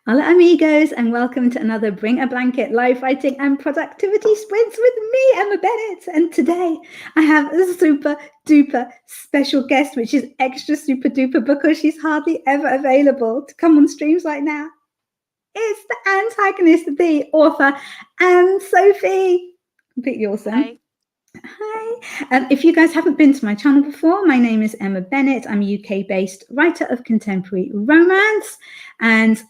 Hola amigos, and welcome to another Bring a Blanket live writing and productivity sprints with me, Emma Bennet. And today I have a super duper special guest, which is extra super duper because she's hardly ever available to come on streams right now. It's the antagonist, the author, Anne-Sophie. Completely awesome. Hi. Hi. If you guys haven't been to my channel before, my name is Emma Bennet. I'm a UK-based writer of contemporary romance, and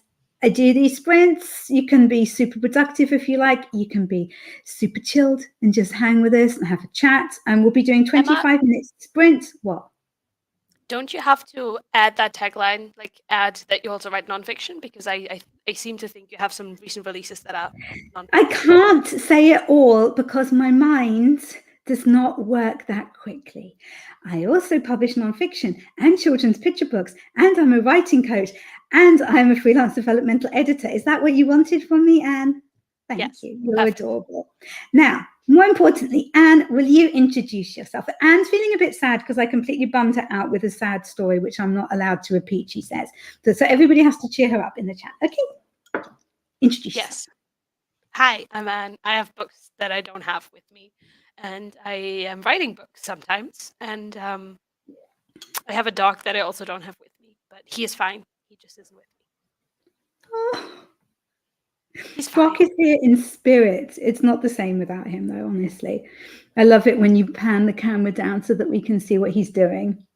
I do these sprints. You can be super productive if you like. You can be super chilled and just hang with us and have a chat. And we'll be doing 25-minute sprints. What? Don't you have to add that tagline, like add that you also write nonfiction? Because I seem to think you have some recent releases that are nonfiction. I can't say it all because my mind does not work that quickly. I also publish nonfiction and children's picture books, and I'm a writing coach, and I'm a freelance developmental editor. Is that what you wanted from me, Anne? Thank you. You're perfect. Adorable. Now, more importantly, Anne, will you introduce yourself? Anne's feeling a bit sad because I completely bummed her out with a sad story, which I'm not allowed to repeat, she says. So everybody has to cheer her up in the chat. Okay? Introduce yourself. Hi, I'm Anne. I have books that I don't have with me, and I am writing books sometimes. And I have a dog that I also don't have with me, but he is fine. He just isn't with me. Oh. He's fine. Brock is here in spirit. It's not the same without him, though, honestly. I love it when you pan the camera down so that we can see what he's doing.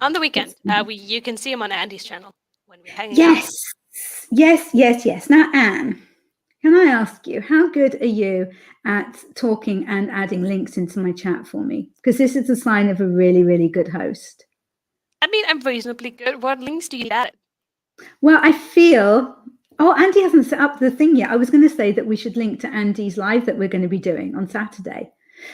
On the weekend, you can see him on Andy's channel when we're hanging out. Yes. Now, Anne, can I ask you, how good are you at talking and adding links into my chat for me? Because this is a sign of a really, really good host. I mean, I'm reasonably good. What links do you add? Well, I feel... Oh, Andy hasn't set up the thing yet. I was going to say that we should link to Andy's live that we're going to be doing on Saturday.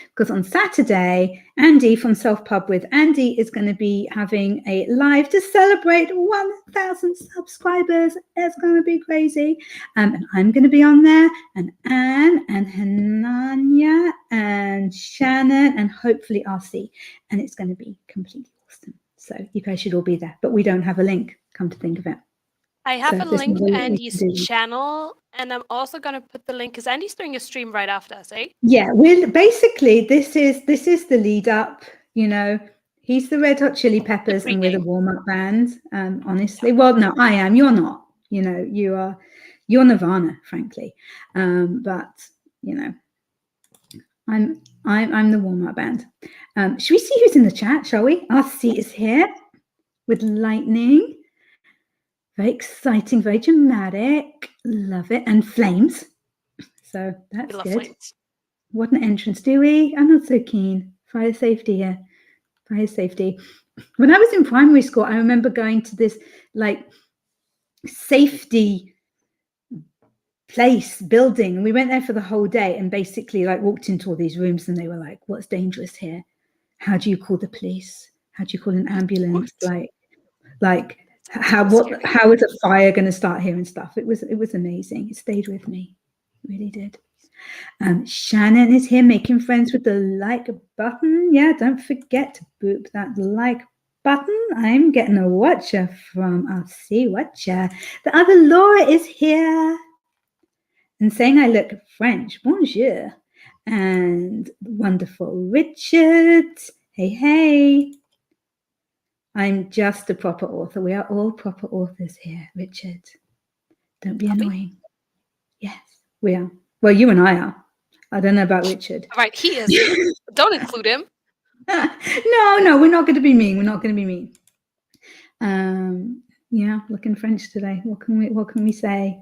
Because on Saturday, Andy from Self Pub with Andy is going to be having a live to celebrate 1,000 subscribers. It's going to be crazy. And I'm going to be on there, and Anne and Hananya and Shannon and hopefully RC. And it's going to be completely awesome. So you guys should all be there. But we don't have a link, come to think of it. I have a link to Andy's channel, and I'm also going to put the link because Andy's doing a stream right after us, eh? Yeah, basically this is the lead up. You know, he's the Red Hot Chili Peppers, and we're the warm up band. Honestly, well, no, I am. You're not. You know, you're Nirvana, frankly. But you know, I'm the warm up band. Should we see who's in the chat? Shall we? RC is here with lightning. Very exciting, very dramatic. Love it. And flames. So that's good. Flames. What an entrance. Do we? I'm not so keen. Fire safety here. Fire safety. When I was in primary school, I remember going to this like safety place building. And we went there for the whole day and basically like walked into all these rooms and they were like, what's dangerous here? How do you call the police? How do you call an ambulance? What? Like how is a fire going to start here and stuff? It was amazing. It stayed with me. It really did. Shannon is here making friends with the like button. Yeah, don't forget to boop that like button. I'm getting a watcher from RC Watcher. The other Laura is here and saying I look French. Bonjour. And wonderful Richard. Hey. I'm just a proper author. We are all proper authors here, Richard. Don't be annoying. Yes, we are. Well, you and I are. I don't know about Richard. Right, he is. Don't include him. No, we're not going to be mean. We're not going to be mean. Yeah, looking French today. What can we say?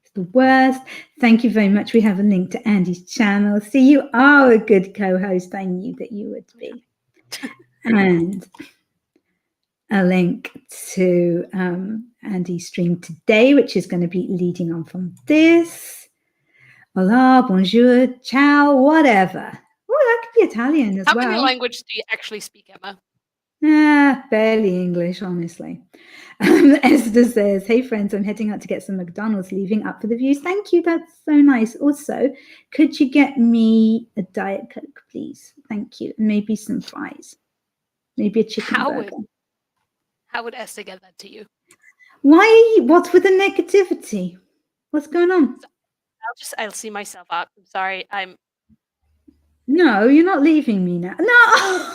It's the worst. Thank you very much. We have a link to Andy's channel. See, you are a good co-host. I knew that you would be. And a link to Andy's stream today, which is going to be leading on from this. Hola, bonjour, ciao, whatever. Oh, that could be Italian as well. How many languages do you actually speak, Emma? Barely English, honestly. Esther says, hey friends, I'm heading out to get some McDonald's, leaving up for the views. Thank you, that's so nice. Also, could you get me a Diet Coke, please? Thank you. And maybe some fries. Maybe a chicken burger. How would Esther get that to you? Why are you? What's with the negativity? What's going on? I'll see myself out. I'm sorry. No, you're not leaving me now. No.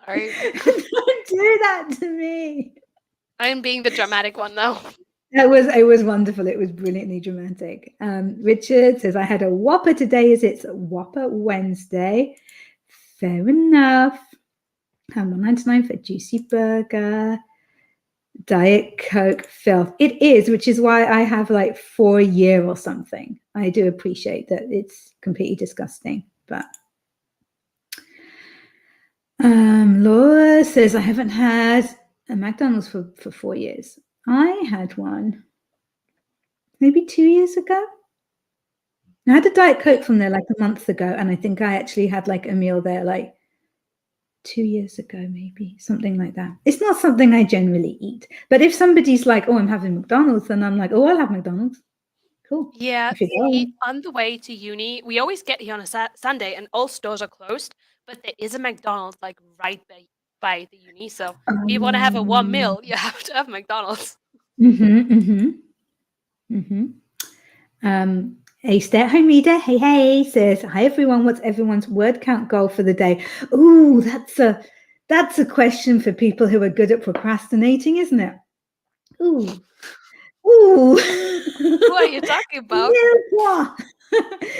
Sorry. Don't do that to me. I'm being the dramatic one though. It was wonderful. It was brilliantly dramatic. Richard says, I had a Whopper today as it's Whopper Wednesday. Fair enough. $1.99 for a juicy burger. Diet Coke filth. It is, which is why I have like 4 a year or something. I do appreciate that it's completely disgusting, but Laura says I haven't had a McDonald's for 4 years. I had one maybe 2 years ago. I had a Diet Coke from there like a month ago, and I think I actually had like a meal there like 2 years ago, maybe something like that. It's not something I generally eat, but if somebody's like, "Oh, I'm having McDonald's," then I'm like, "Oh, I'll have McDonald's." Cool. Yeah, If you're going. on the way to uni, we always get here on a Sunday, and all stores are closed. But there is a McDonald's like right by the uni. So if you want to have a warm meal, you have to have McDonald's. A stay-at-home reader, hey, says, hi everyone, what's everyone's word count goal for the day? Ooh, that's a question for people who are good at procrastinating, isn't it? Ooh. Who are you talking about?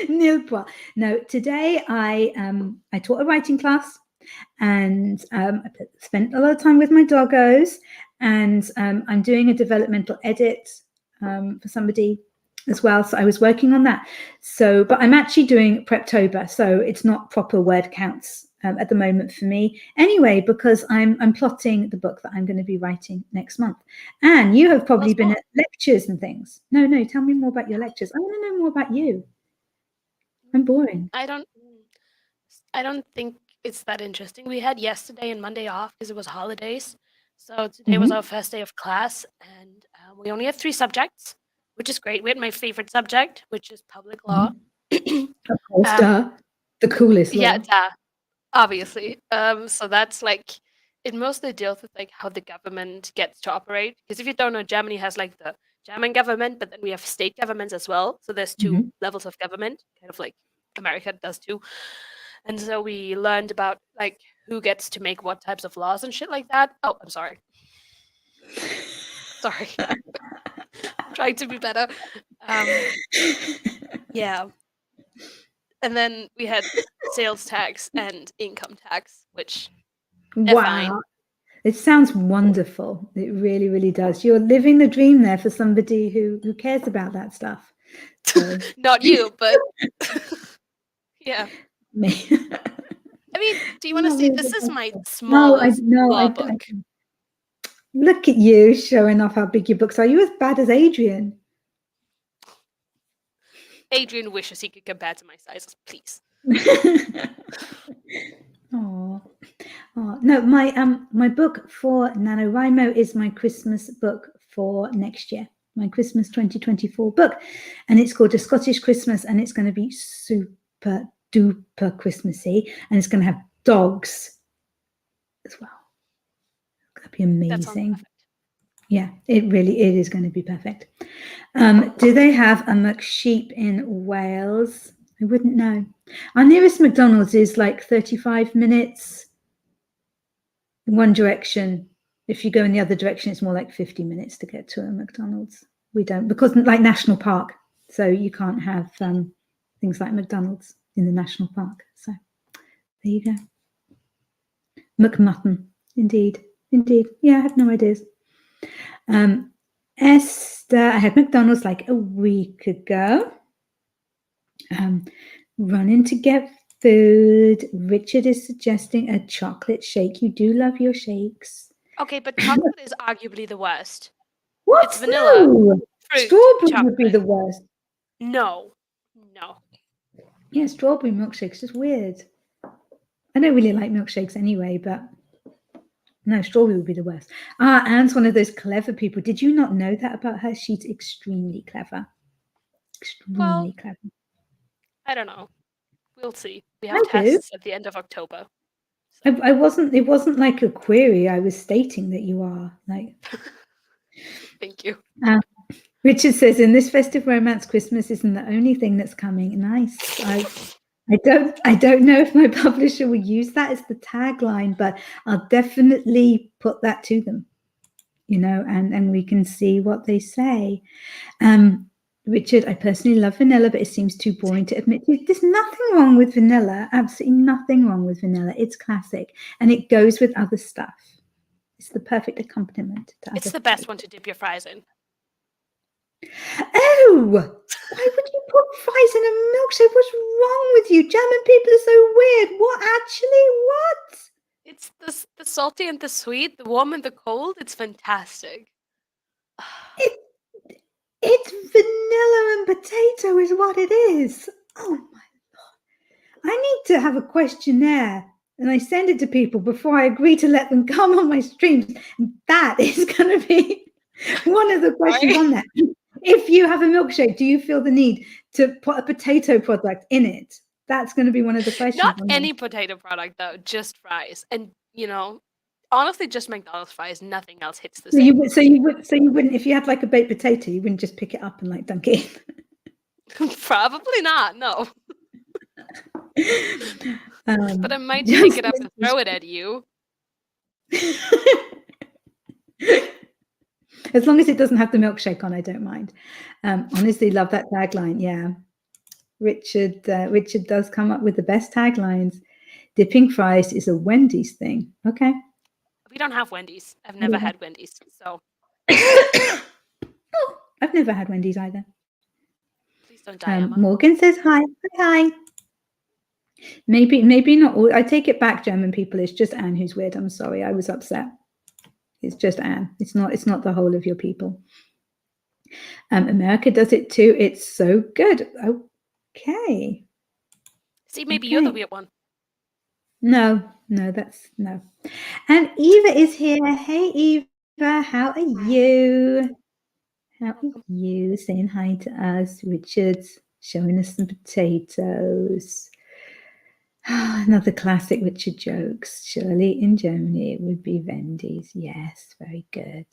Nil point. No, today I taught a writing class, and I spent a lot of time with my doggos, and I'm doing a developmental edit for somebody as well. So I was working on that. So, but I'm actually doing Preptober, so it's not proper word counts at the moment for me. Anyway, because I'm plotting the book that I'm going to be writing next month. And you have probably been at lectures and things. No, tell me more about your lectures. I want to know more about you. I'm boring. I don't think it's that interesting. We had yesterday and Monday off because it was holidays. So today was our first day of class, and we only have 3 subjects, which is great. We had my favorite subject, which is public law. Of course, the coolest law. Yeah, duh, obviously. So that's like it mostly deals with like how the government gets to operate. Because if you don't know, Germany has like the German government, but then we have state governments as well. So there's 2 levels of government, kind of like America does too. And so we learned about like who gets to make what types of laws and shit like that. Oh, I'm sorry. Sorry. I'm trying to be better. Yeah. And then we had sales tax and income tax, which wow. fine. It sounds wonderful. It really, really does. You're living the dream there for somebody who cares about that stuff. So. Not you, but yeah. Me. I mean, do you want to see? This is my smallest law book. Look at you showing off how big your books are. You're as bad as Adrian. Adrian wishes he could compare to my sizes, please. Oh no, my book for NaNoWriMo is my Christmas book for next year, my Christmas 2024 book, and it's called A Scottish Christmas, and it's going to be super duper Christmassy, and it's going to have dogs as well. It's going to be amazing. Yeah, it is going to be perfect. Do they have a McSheep in Wales? I wouldn't know. Our nearest McDonald's is like 35 minutes in one direction. If you go in the other direction, it's more like 50 minutes to get to a McDonald's. We don't, because like National Park, so you can't have things like McDonald's in the National Park. So there you go. McMutton, indeed. Yeah, I have no ideas. Esther, I had McDonald's like a week ago. Running to get food. Richard is suggesting a chocolate shake. You do love your shakes. Okay, but chocolate is arguably the worst. What? It's vanilla. No. Fruit, Strawberry chocolate. would be the worst. No. Yeah, strawberry milkshake's just weird. I don't really like milkshakes anyway, but no, strawberry would be the worst. Anne's one of those clever people. Did you not know that about her? She's extremely clever. Extremely clever. I don't know. We'll see. We have tests at the end of October. I wasn't. It wasn't like a query. I was stating that you are like. Thank you. Richard says, in this festive romance, Christmas isn't the only thing that's coming. Nice. I don't know if my publisher will use that as the tagline, but I'll definitely put that to them, and we can see what they say. Richard, I personally love vanilla, but it seems too boring to admit to. There's nothing wrong with vanilla. Absolutely nothing wrong with vanilla. It's classic, and it goes with other stuff. It's the perfect accompaniment to other It's the best one to dip your fries in. Oh, why would you put fries in a milkshake? What's wrong with you? German people are so weird. What actually? What? It's the salty and the sweet, the warm and the cold. It's fantastic. It's vanilla and potato is what it is. Oh my God. I need to have a questionnaire and I send it to people before I agree to let them come on my streams. And that is going to be one of the questions on there. If you have a milkshake, do you feel the need to put a potato product in it? That's going to be one of the questions. Not any potato product though, just fries. And honestly, just McDonald's fries. Nothing else hits the same. So you wouldn't, if you had like a baked potato, you wouldn't just pick it up and like dunk it in? Probably not. No. But I might pick it up and throw it at you. As long as it doesn't have the milkshake on, I don't mind. Honestly, love that tagline. Yeah, Richard does come up with the best taglines. Dipping fries is a Wendy's thing. Okay. We don't have Wendy's. I've never had Wendy's, so. I've never had Wendy's either. Please don't die, Emma. Morgan says hi. Hi. Maybe not all. I take it back, German people. It's just Anne who's weird. I'm sorry. I was upset. It's just Anne. It's not the whole of your people. America does it too. It's so good. Okay. See, maybe you're the weird one. No, that's no. And Eva is here. Hey, Eva, how are you? How are you? Saying hi to us. Richard's showing us some potatoes. Another classic Richard jokes. Surely in Germany it would be Wendy's. Yes, very good.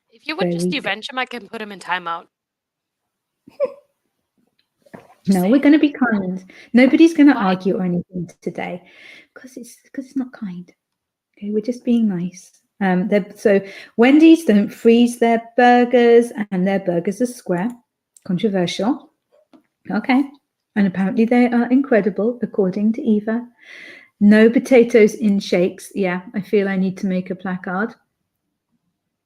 If you would just avenge him, I can put him in timeout. No, we're going to be kind. Nobody's going to argue or anything today because it's not kind. Okay, we're just being nice. So Wendy's don't freeze their burgers, and their burgers are square. Controversial. Okay. And apparently they are incredible, according to Eva. No potatoes in shakes. Yeah, I feel I need to make a placard.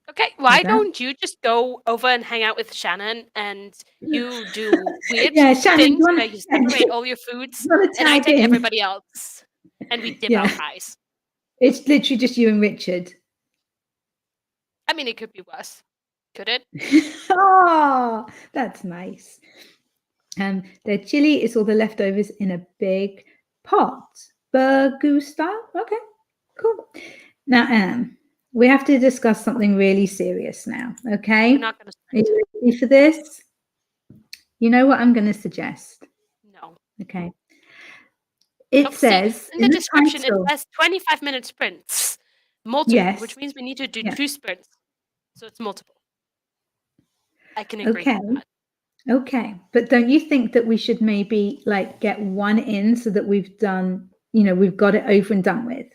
Okay, why don't you just go over and hang out with Shannon and you do weird things where you separate all your foods and I take everybody else and we dip our fries. It's literally just you and Richard. I mean, it could be worse. Could it? Oh, that's nice. Their chili is all the leftovers in a big pot. Burgoo style? Okay, cool. Now, we have to discuss something really serious now, okay? We're not going to start. Are you ready for this? You know what I'm going to suggest? No. Okay. It says in the description, it says 25-minute sprints. Multiple, which means we need to do 2 sprints. So it's multiple. I can agree with that. Okay. But don't you think that we should maybe like get one in so that we've done, we've got it over and done with?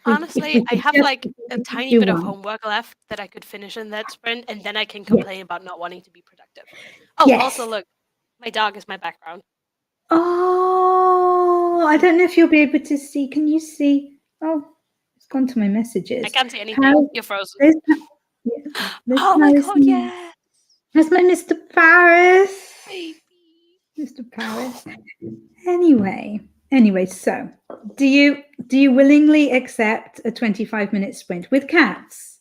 Honestly, I have like a tiny bit of homework left that I could finish in that sprint, and then I can complain about not wanting to be productive. Oh, also look, my dog is my background. Oh, I don't know if you'll be able to see. Can you see? Oh, it's gone to my messages. I can't see anything. You're frozen. Oh my God, yes. That's my Mr. Paris. Baby. Mr. Paris. Anyway, so do you willingly accept a 25-minute sprint with cats?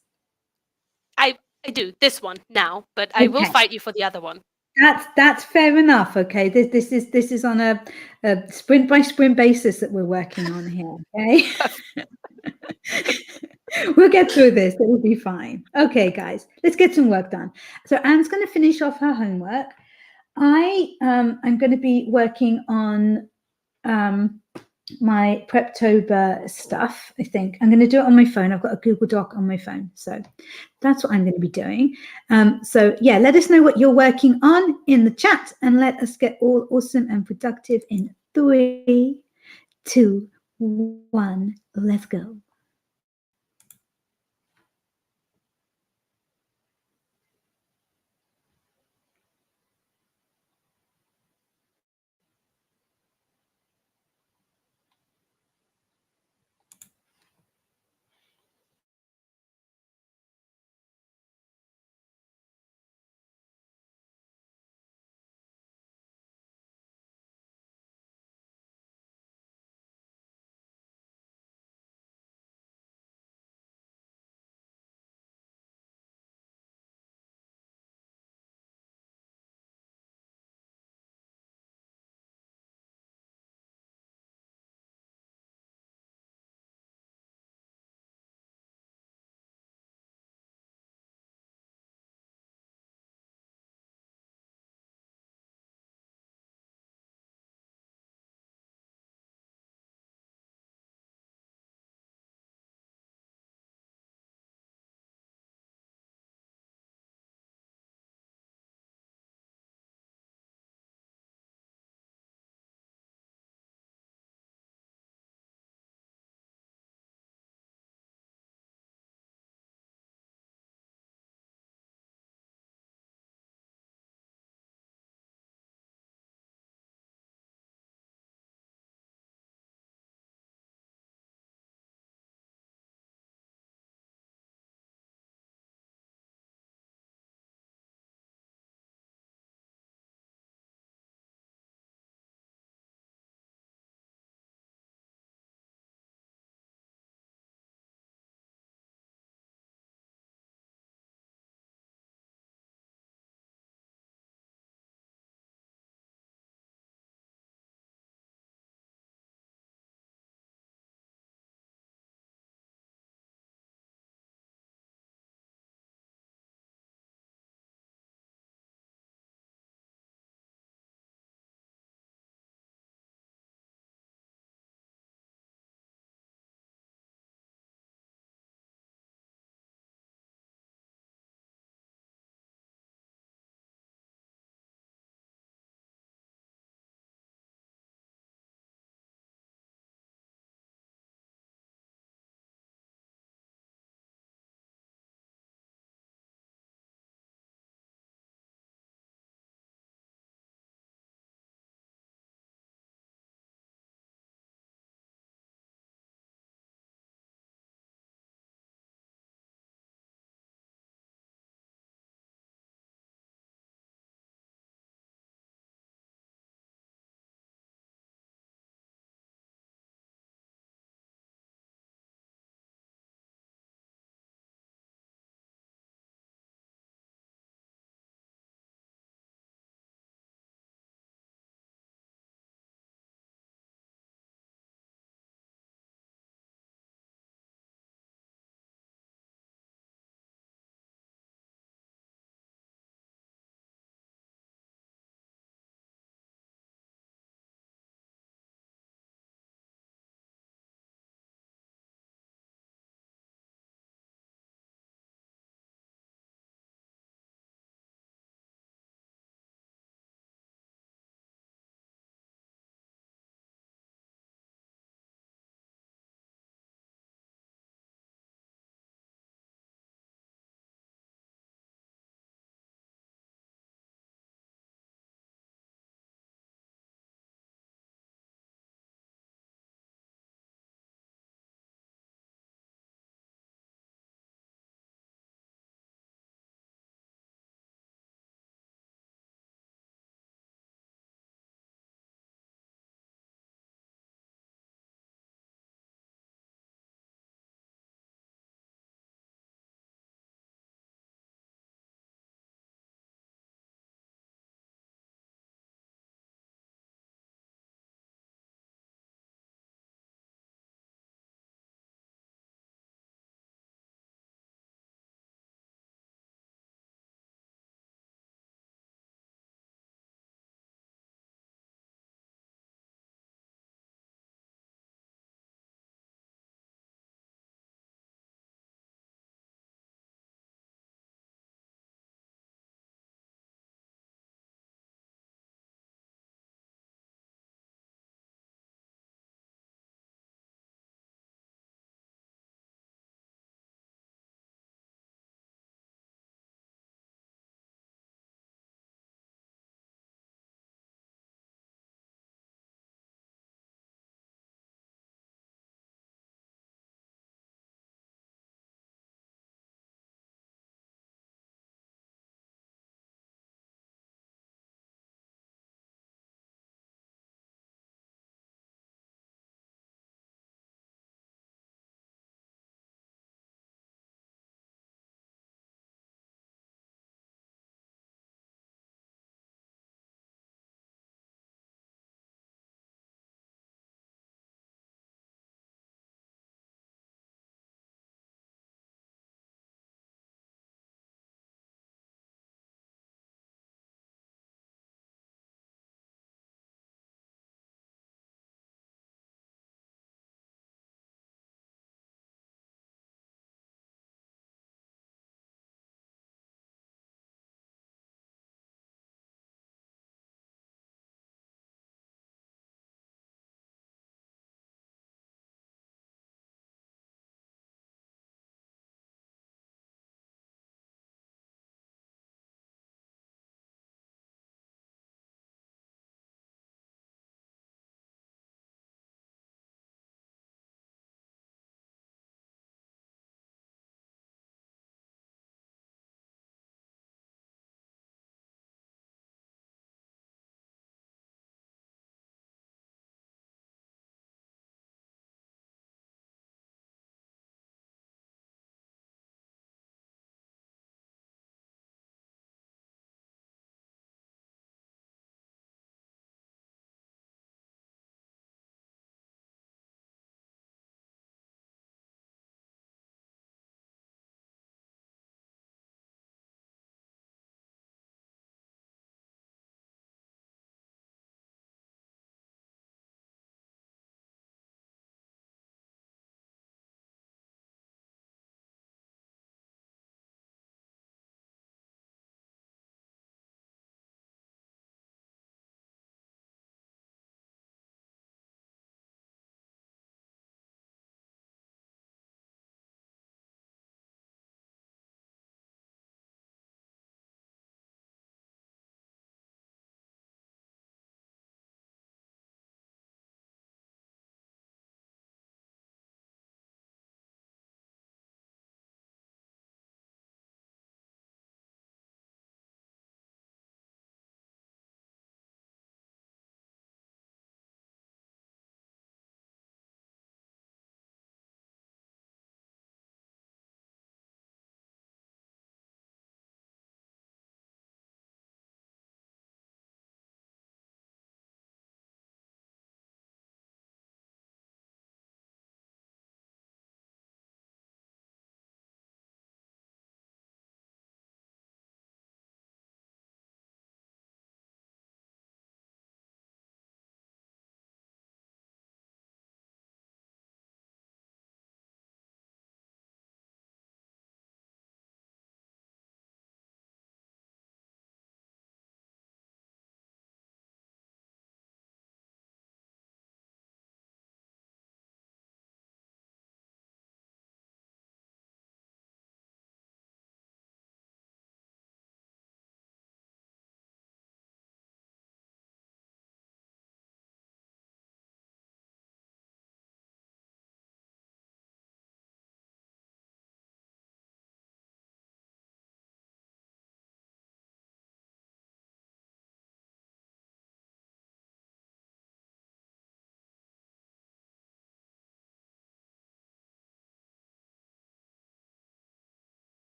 I do this one now, but I will fight you for the other one. That's fair enough. Okay, this is on a sprint by sprint basis that we're working on here. Okay, we'll get through this. It will be fine. Okay, guys, let's get some work done. So Anne's going to finish off her homework. I'm going to be working on my Preptober stuff. I think I'm going to do it on my phone. I've got a Google Doc on my phone, so that's what I'm going to be doing. So yeah, let us know what you're working on in the chat, and let us get all awesome and productive in 3, 2, 1. Let's go.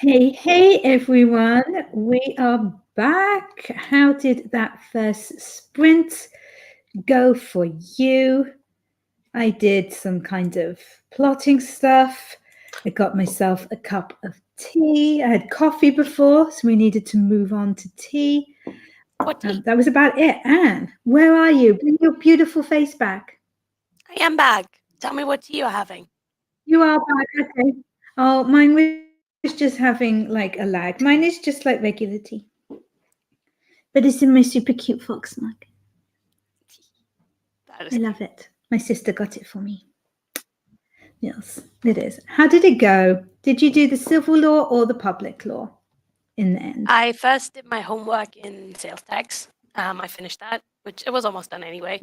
Hey, everyone. We are back. How did that first sprint go for you? I did some kind of plotting stuff. I got myself a cup of tea. I had coffee before, so we needed to move on to tea. What tea? That was about it. Anne, where are you? Bring your beautiful face back. I am back. Tell me what tea you're having. You are back. Okay. Oh, mine was just having like a lag. Mine is just like regular tea. But it's in my super cute fox mug. That is I cute. love it. My sister got it for me. Yes, it is. How did it go? Did you do the civil law or the public law in the end? I first did my homework in sales tax. I finished that, which it was almost done anyway.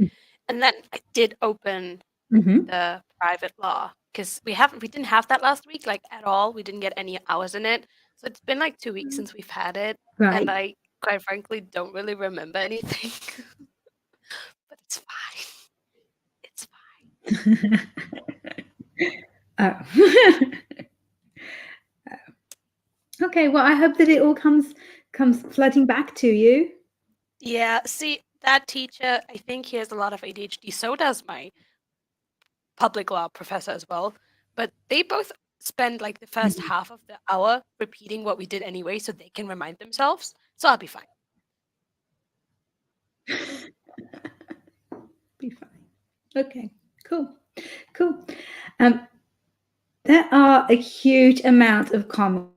And then I did open the private law because we didn't have that last week, like at all. We didn't get any hours in it. So it's been like 2 weeks since we've had it. Right. And I quite frankly don't really remember anything. But it's fine. It's fine. Oh. Okay, well, I hope that it all comes flooding back to you. Yeah, see, that teacher, I think he has a lot of ADHD. So does my public law professor as well. But they both spend like the first half of the hour repeating what we did anyway so they can remind themselves. So I'll be fine. Be fine. Okay, cool. There are a huge amount of comments.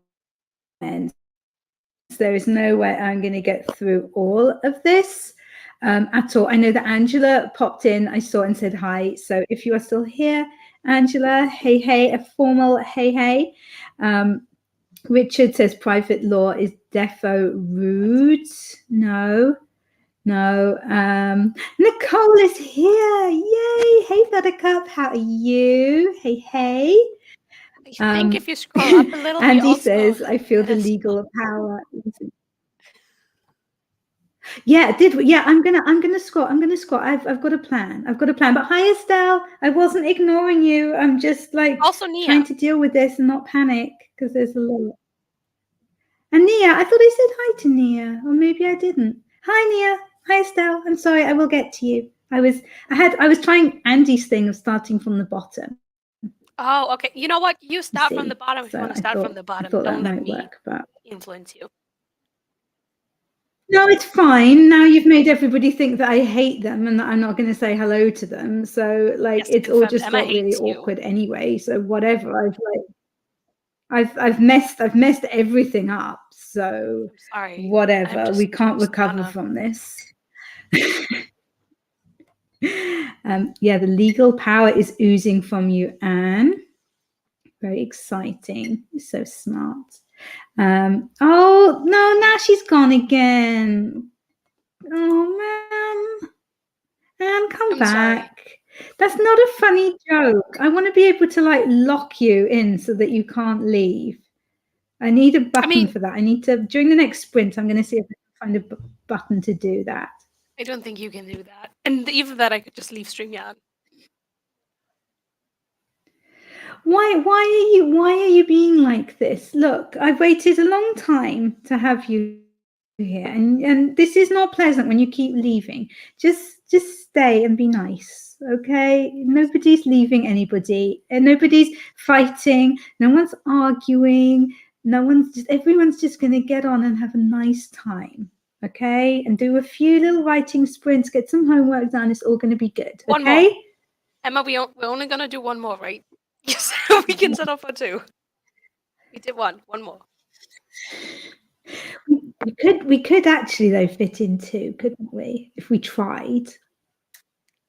There is no way I'm going to get through all of this at all. I know that Angela popped in, I saw and said hi. So if you are still here, Angela, hey, a formal hey. Richard says private law is defo rude. No. Nicole is here. Yay. Hey, Buttercup. How are you? Hey. I think if you scroll up a little, Andy says, I feel the legal power. Yeah, I'm gonna scroll. I've got a plan. But hi, Estelle. I wasn't ignoring you. I'm just like also Nia. Trying to deal with this and not panic because there's a lot. And Nia, I thought I said hi to Nia, or maybe I didn't. Hi, Nia. Hi, Estelle. I'm sorry. I will get to you. I was trying Andy's thing of starting from the bottom. Oh, okay. You know what? You start from the bottom if you want to start from the bottom. Don't let me influence you. No, it's fine. Now you've made everybody think that I hate them and that I'm not going to say hello to them. So like Yes, it's all just Emma got really hates you. awkward anyway. So whatever. I've messed everything up. So I'm sorry. whatever. We can't recover from this. Yeah, the legal power is oozing from you, Anne. Very exciting. You're so smart. Oh no, now she's gone again. Oh man. Anne, come back. Sorry. That's not a funny joke. I want to be able to like lock you in so that you can't leave. I need a button for that. I need to, during the next sprint, I'm going to see if I can find a button to do that. I don't think you can do that. And even that, I could just leave StreamYard. Why are you being like this? Look, I've waited a long time to have you here, and this is not pleasant when you keep leaving. Just stay and be nice, okay? Nobody's leaving anybody, and nobody's fighting. No one's arguing. Everyone's just going to get on and have a nice time, okay? And do a few little writing sprints, get some homework done. It's all going to be good, okay? One more. Emma, we're only going to do one more, right? Yes, we can set up for two. We did one more. We could actually though fit in two, couldn't we? If we tried.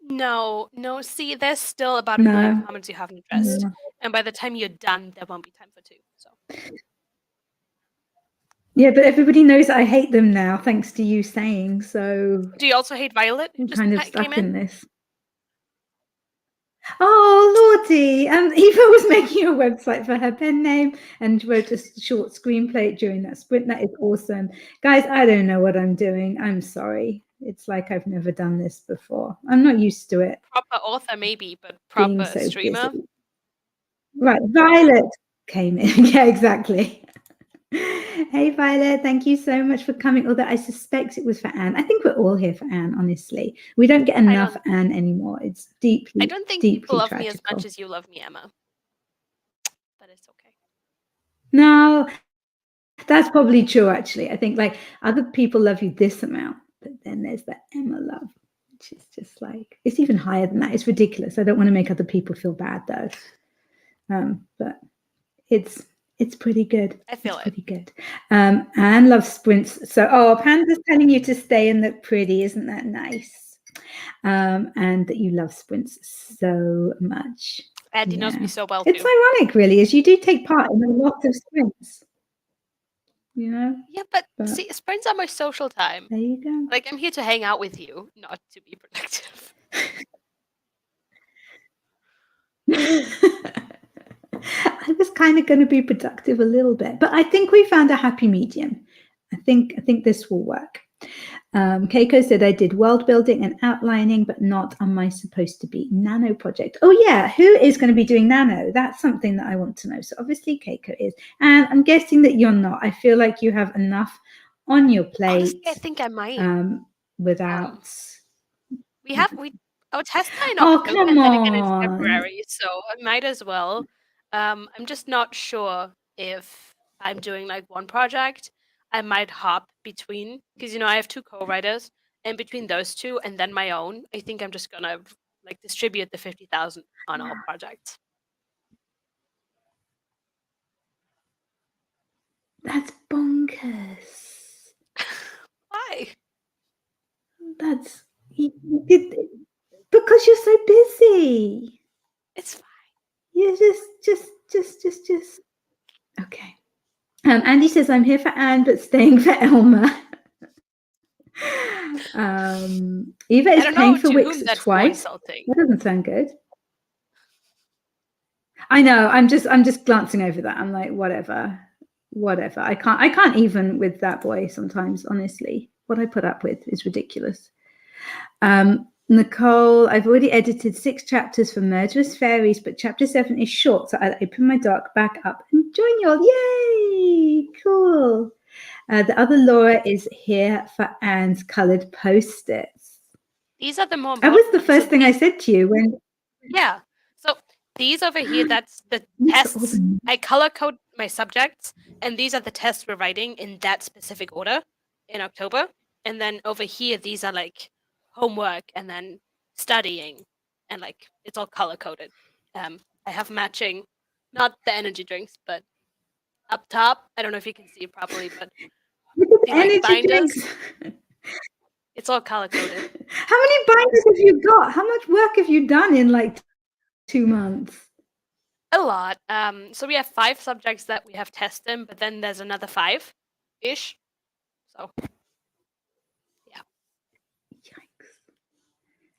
No. See, there's still about a million comments you haven't addressed, and by the time you're done, there won't be time for two. So. Yeah, but everybody knows I hate them now, thanks to you saying so. Do you also hate Violet? I'm kind of stuck in this. Oh, Lordy. Eva was making a website for her pen name and wrote a short screenplay during that sprint. That is awesome. Guys, I don't know what I'm doing. I'm sorry. It's like I've never done this before. I'm not used to it. Proper author, maybe, but proper streamer? Busy. Right, Violet came in. Yeah, exactly. Hey, Violet, thank you so much for coming. Although I suspect it was for Anne. I think we're all here for Anne, honestly. We don't get enough Anne anymore. It's I don't think deeply people love tragical. me as much as you love me, Emma. But it's okay. No, that's probably true, actually. I think like other people love you this amount, but then there's that Emma love, which is just like, it's even higher than that. It's ridiculous. I don't want to make other people feel bad though. But it's pretty good. I feel it's pretty good. Anne loves sprints. So, Panda's telling you to stay and look pretty. Isn't that nice? And that you love sprints so much. Andy knows me so well It's too. ironic, really, as you do take part in a lot of sprints. You know? Yeah, but see, sprints are my social time. There you go. Like, I'm here to hang out with you, not to be productive. I was kind of going to be productive a little bit, but I think we found a happy medium. I think this will work. Keiko said I did world building and outlining, but not on my supposed to be nano project. Oh yeah, who is going to be doing nano? That's something that I want to know. So obviously Keiko is, and I'm guessing that you're not. I feel like you have enough on your plate. Honestly, I think I might. Without our tests are in Oh, October, come and then again it's on. February, so I might as well. I'm just not sure if I'm doing like one project. I might hop between, because I have two co-writers, and between those two and then my own, I think I'm just gonna like distribute the 50,000 on all projects. That's bonkers. Why? That's because you're so busy. It's fine. You're just. Okay. Andy says I'm here for Anne, but staying for Elma. Eva is paying for Wix twice. That doesn't sound good. I know. I'm just glancing over that. I'm like, whatever. I can't even with that boy sometimes. Honestly, what I put up with is ridiculous. Nicole, I've already edited 6 chapters for Murderous Fairies, but chapter 7 is short, so I'll open my doc back up and join you all. Yay! Cool. The other Laura is here for Anne's coloured post-its. These are the more That was the first thing I said to you when. Yeah. So these over here, that's the tests. I color code my subjects, and these are the tests we're writing in that specific order in October. And then over here, these are like homework and then studying, and like it's all color coded. I have matching, not the energy drinks, but up top. I don't know if you can see it properly, but the like binders. It's all color coded. How many binders have you got? How much work have you done in like 2 months? A lot. So we have 5 subjects that we have tested, but then there's another 5-ish. So, yeah. Yikes.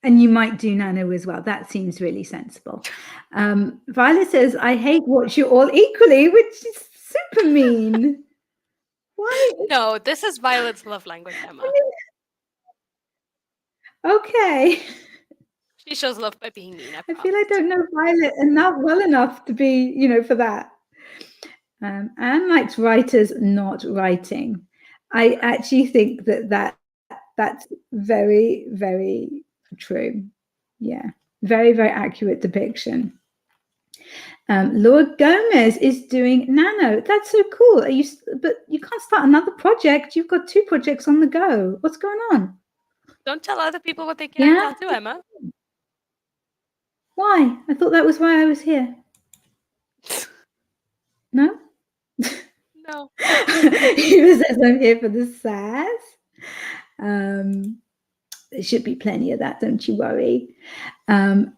And you might do nano as well. That seems really sensible. Violet says, I hate watch you all equally, which is super mean. Why? No, this is Violet's love language, Emma. Okay. She shows love by being mean. I feel I don't know Violet well enough to be, for that. Anne likes writers not writing. I actually think that's very, very true. Yeah, very, very accurate depiction. Laura Gomez is doing nano. That's so cool. But you can't start another project. You've got 2 projects on the go. What's going on? Don't tell other people what they can't do, Emma. Why? I thought that was why I was here. No? No. Eva says I'm here for the sass. There should be plenty of that, don't you worry. And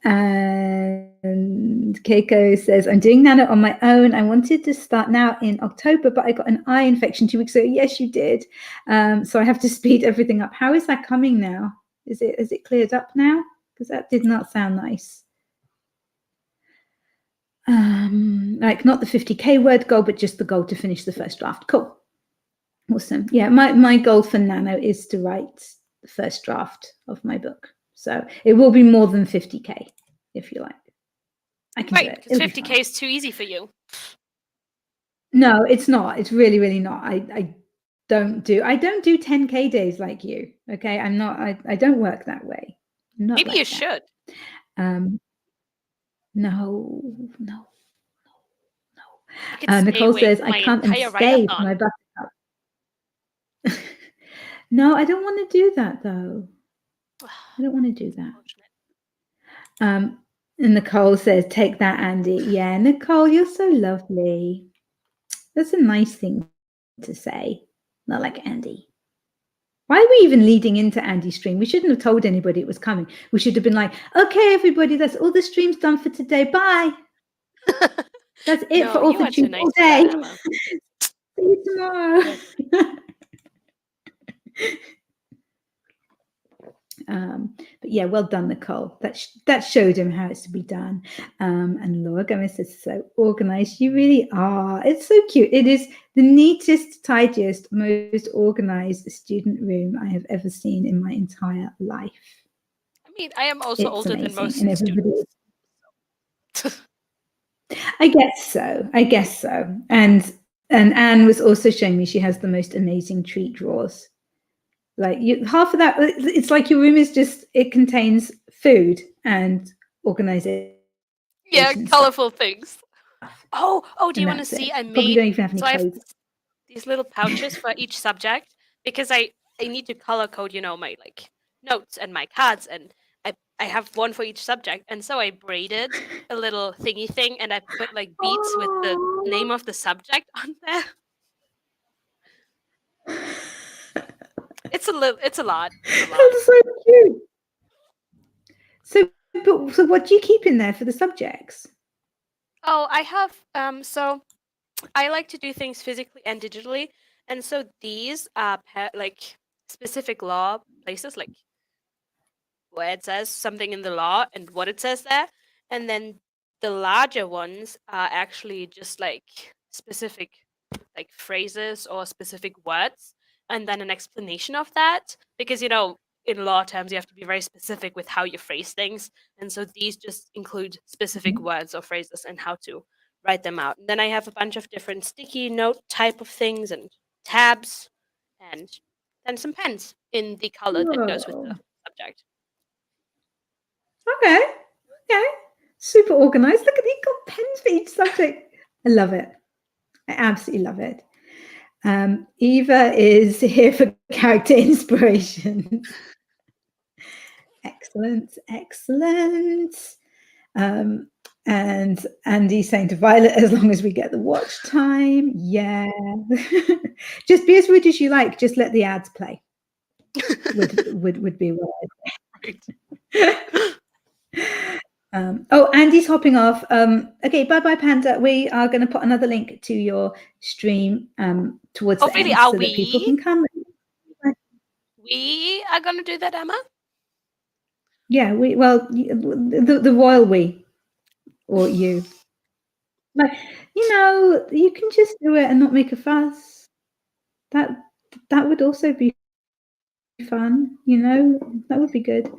Keiko says, I'm doing nano on my own. I wanted to start now in October, but I got an eye infection 2 weeks ago. Yes, you did. So I have to speed everything up. How is that coming now? Is it cleared up now? Because that did not sound nice. Like not the 50K word goal, but just the goal to finish the first draft. Cool. Awesome. Yeah, my goal for nano is to write the first draft of my book. So it will be more than 50K, if you like. I can do it. Because 50K is too easy for you. No, it's not. It's really, really not. I don't do 10K days like you. Okay. I'm not, I don't work that way. I'm not Maybe like you that. should. No, no, I could stay Nicole awake says, for I my can't entire unscathe write-a-thon. my buttercup. No, I don't want to do that though. I don't want to do that. And Nicole says, take that, Andy. Yeah, Nicole, you're so lovely. That's a nice thing to say. Not like Andy. Why are we even leading into Andy's stream? We shouldn't have told anybody it was coming. We should have been like, okay, everybody, that's all the stream's done for today. Bye. That's it for No, you are too AuthorTube nice all for that, day. Emma. See you tomorrow. But yeah, well done, Nicole. That showed him how it's to be done. And Laura Gomez is so organized. You really are. It's so cute. It is the neatest, tidiest, most organized student room I have ever seen in my entire life. I mean, I am also It's older amazing. than most And everybody students. I guess so. I guess so. And Anne was also showing me she has the most amazing treat drawers. Like half of that, it's like your room is just, it contains food and organization. Yeah, colorful things. Oh, do you want to that's see? it. I Probably made, don't even have any so I have clothes. these little pouches for each subject because I need to color code, my like notes and my cards, and I have one for each subject, and so I braided a little thingy thing, and I put like beads with the name of the subject on there. It's a lot. It's a lot. That's so cute. So what do you keep in there for the subjects? Oh, I have so I like to do things physically and digitally, and so these are like specific law places, like where it says something in the law and what it says there, and then the larger ones are actually just like specific like phrases or specific words, and then an explanation of that, because in law terms you have to be very specific with how you phrase things, and so these just include specific words or phrases and how to write them out. And then I have a bunch of different sticky note type of things and tabs, and then some pens in the color that goes with the subject. Okay. Super organized. Look at these, got pens for each subject. I love it. I absolutely love it. Eva is here for character inspiration. Excellent. And Andy's saying to Violet, as long as we get the watch time. Yeah. Just be as rude as you like. Just let the ads play. would be what Andy's hopping off. Okay, bye Panda. We are going to put another link to your stream towards the end so that people can come. We are going to do that, Emma? Yeah, the royal we, or you. Like, you can just do it and not make a fuss. That would also be fun, that would be good.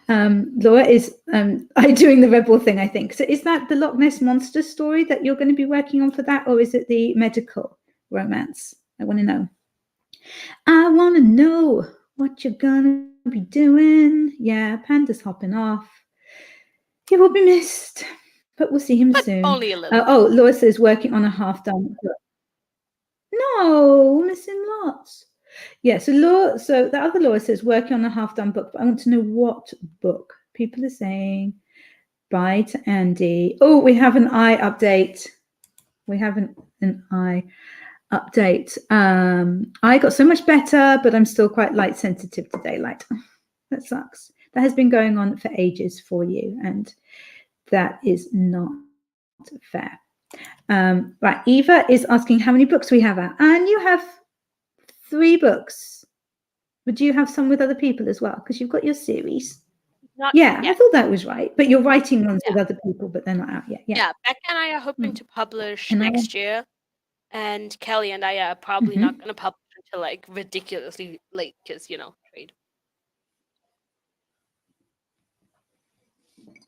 Laura is doing the rebel thing, I think. So is that the Loch Ness Monster story that you're going to be working on for that, or is it the medical romance? I want to know. I want to know what you're going to be doing. Yeah, Panda's hopping off. He will be missed, but we'll see him soon. Only a little. Laura says working on a half-done book. No, missing lots. Yeah, so the other Laura says working on a half-done book, but I want to know what book. People are saying bye to Andy. Oh, we have an eye update. I got so much better, but I'm still quite light sensitive to daylight. That sucks. That has been going on for ages for you, and that is not fair. Right, Eva is asking how many books we have out, and you have 3 books. Would you have some with other people as well? Because you've got your series. Not yeah, yet. I thought that was right. But you're writing ones with other people, but they're not out yet. Yeah, Becca and I are hoping to publish next year, and Kelly and I are probably not going to publish until like ridiculously late because trade.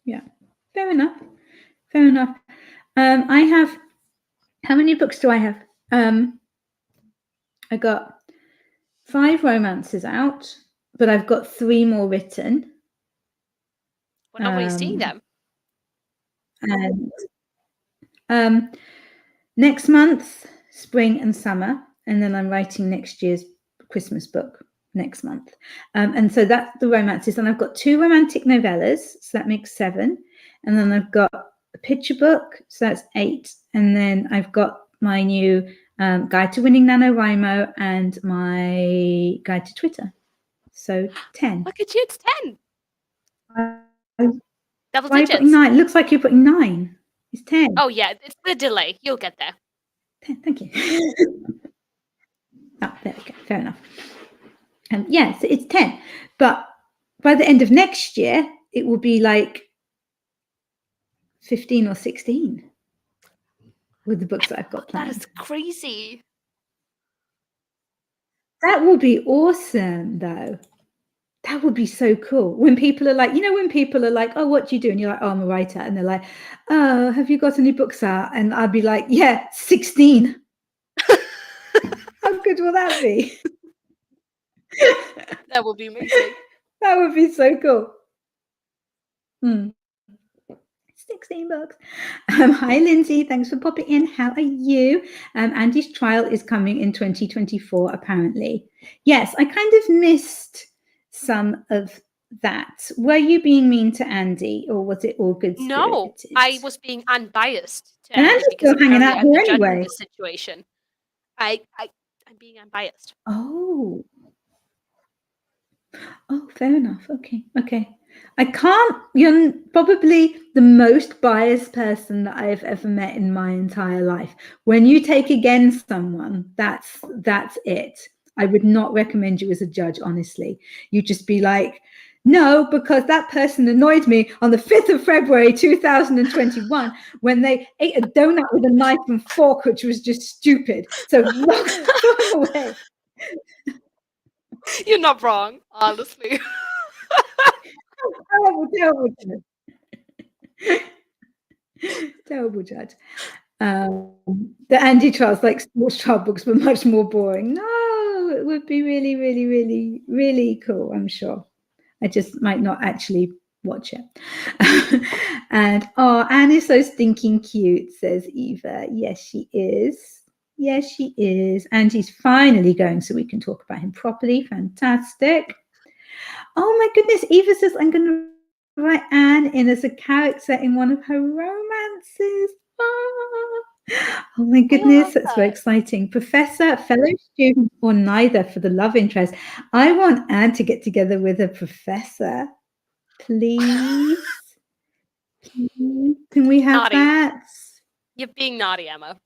Yeah, fair enough. I have, how many books do I have? I got 5 romances out, but I've got 3 more written. When are we seeing them? And next month, spring and summer, and then I'm writing next year's Christmas book next month. And so that's the romances. And I've got 2 romantic novellas, so that makes 7. And then I've got a picture book, so that's 8. And then I've got my new Guide to Winning NaNoWriMo and my Guide to Twitter. So 10. Look at you, it's 10. Double Why are you digits. putting 9? It looks like you're putting 9. It's 10. Oh yeah, it's the delay. You'll get there. 10, thank you. Oh, there we go. Fair enough. Yes, it's 10. But by the end of next year, it will be like 15 or 16 with the books that I've got planned. That is crazy. That will be awesome, though. That would be so cool. When people are like, when people are like, oh, what do you do? And you're like, oh, I'm a writer. And they're like, oh, have you got any books out? And I'd be like, yeah, 16. How good will that be? That would be amazing. That would be so cool. 16 books. Hi, Lindsay. Thanks for popping in. How are you? Andy's trial is coming in 2024, apparently. Yes, I kind of missed some of that. Were you being mean to Andy, or was it all good spirited? No, I was being unbiased to And Andy Andy's because still hanging out apparently I'm here the judge anyway. in this situation. I'm being unbiased. Oh, fair enough. Okay. You're probably the most biased person that I've ever met in my entire life. When you take against someone, that's it. I would not recommend you as a judge, honestly. You'd just be like, no, because that person annoyed me on the 5th of February, 2021, when they ate a donut with a knife and fork, which was just stupid. So lock them away. You're not wrong, honestly. Terrible judge. The Andy trials, like sports trial books, were much more boring. No, it would be really, really, really, really cool, I'm sure. I just might not actually watch it. And Anne is so stinking cute, says Eva. Yes, she is. Yes, she is. And he's finally going so we can talk about him properly. Fantastic. Oh my goodness, Eva says I'm going to write Anne in as a character in one of her romances. Oh my goodness, that's very exciting. Professor, fellow student, or neither for the love interest. I want Anne to get together with a professor. Please. Please. Can we have Naughty. that? You're being naughty, Emma.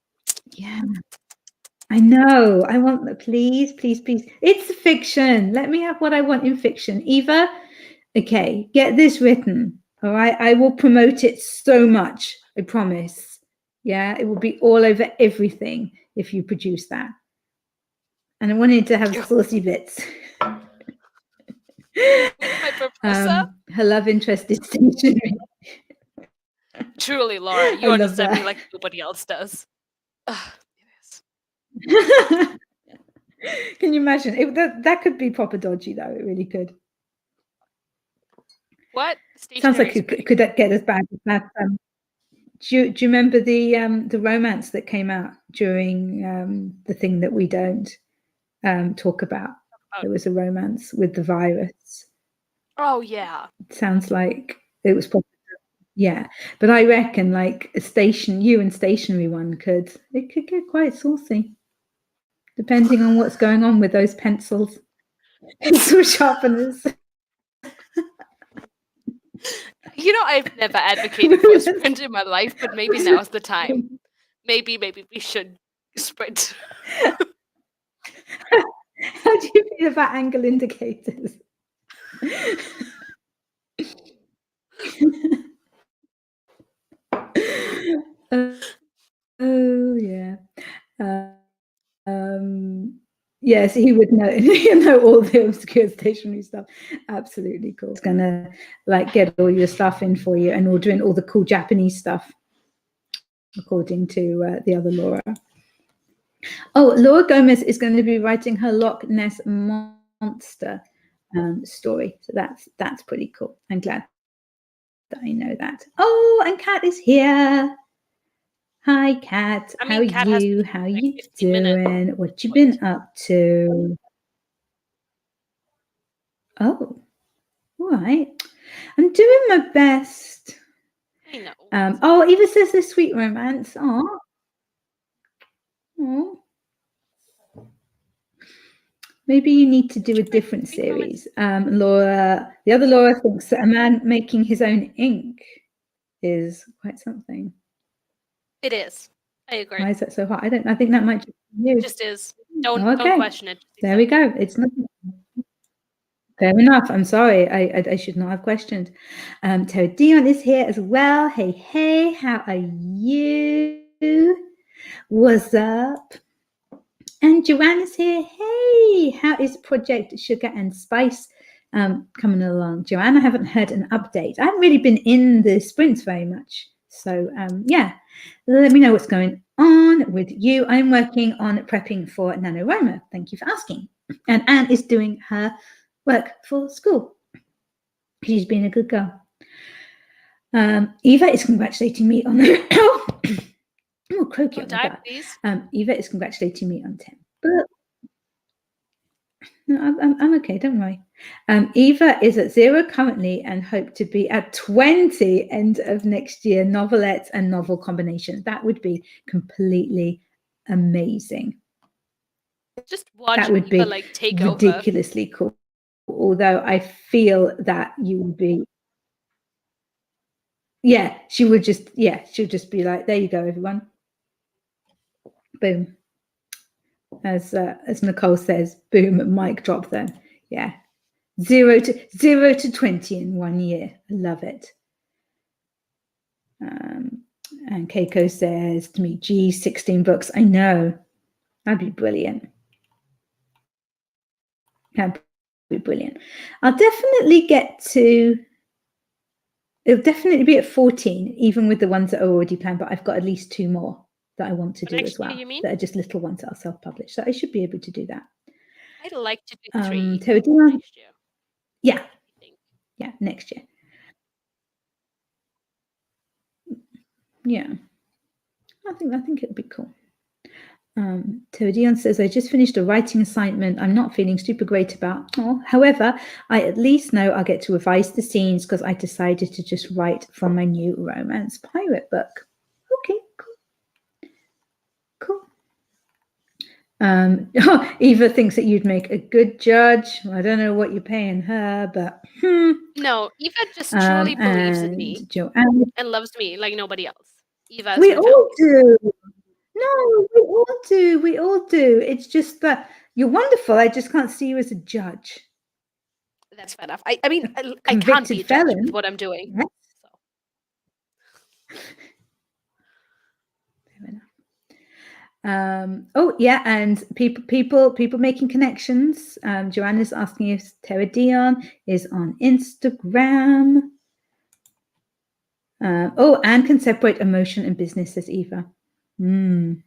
Yeah. I know. I want the please. It's fiction. Let me have what I want in fiction. Eva, okay, get this written. All right. I will promote it so much. I promise. Yeah, it will be all over everything if you produce that. And I wanted to have saucy bits. My professor? Her love interest is stationary. Truly, Laura, you understand me like nobody else does. Can you imagine? That could be proper dodgy, though. It really could. What? Sounds like could that get as bad as that? Do you remember the romance that came out during the thing that we don't talk about? There was a romance with the virus. Oh yeah. It sounds like it was probably, yeah. But I reckon like you and stationary one could get quite saucy, depending on what's going on with those pencil sharpeners. I've never advocated for a sprint in my life, but maybe now's the time. Maybe we should sprint. How do you feel about angle indicators? Oh yeah. Yes, he would know. He'll know all the obscure stationery stuff. Absolutely cool. It's gonna get all your stuff in for you, and we're doing all the cool Japanese stuff, according to the other Laura. Oh, Laura Gomez is going to be writing her Loch Ness Monster story. So that's pretty cool. I'm glad that I know that. Oh, and Kat is here. Hi, Kat. I How mean, are Kat has you? been How are like you 15 minutes. doing? What you been up to? Oh, all right. I'm doing my best. I know. Oh, Eva says the sweet romance. Oh. Maybe you need to do a different series. Laura, the other Laura thinks that a man making his own ink is quite something. It is. I agree. Why is that so hard? I think that might just be you. It just is. Don't question it. There we go. It's not fair enough. I'm sorry. I should not have questioned. Terry Dion is here as well. Hey, how are you? What's up? And Joanna's here. Hey, how is Project Sugar and Spice coming along? Joanna, I haven't heard an update. I haven't really been in the sprints very much. So yeah, let me know what's going on with you. I'm working on prepping for NaNoWriMo. Thank you for asking. And Anne is doing her work for school. She's been a good girl. Eva is congratulating me on the oh, croaky on my God. Eva is congratulating me on 10 books. No, I'm okay. Don't worry. Eva is at 0 currently and hope to be at 20 end of next year. Novelettes and novel combinations. That would be completely amazing. Just watch that would Eva, be like, take ridiculously over. Cool. Although I feel that you would be. Yeah, she would just. Yeah, she'll just be like, "There you go, everyone." Boom. As Nicole says, boom, mic drop. Then, yeah. 0 to 20 in 1 year. I love it. And Keiko says to me, gee, 16 books. I know. That'd be brilliant. That'd be brilliant. I'll definitely get to, it'll definitely be at 14, even with the ones that are already planned, but I've got at least 2 more that I want to do as well. You mean? That are just little ones that are self-published. So I should be able to do that. I'd like to do 3 next year. Yeah. Yeah, next year. Yeah. I think it'll be cool. Dion says, I just finished a writing assignment I'm not feeling super great about. However, I at least know I'll get to revise the scenes because I decided to just write from my new romance pirate book. Okay, cool. Eva thinks that you'd make a good judge. I don't know what you're paying her, but No, Eva just truly believes in me Joanne and loves me like nobody else. Eva, we all do. No, we all do. It's just that you're wonderful. I just can't see you as a judge. That's fair enough. I mean, I can't be a judge with what I'm doing. Yes. So. Fair enough. Oh yeah, and people making connections. Joanna's asking if Tara Dion is on Instagram. Anne can separate emotion and business, says Eva. Listen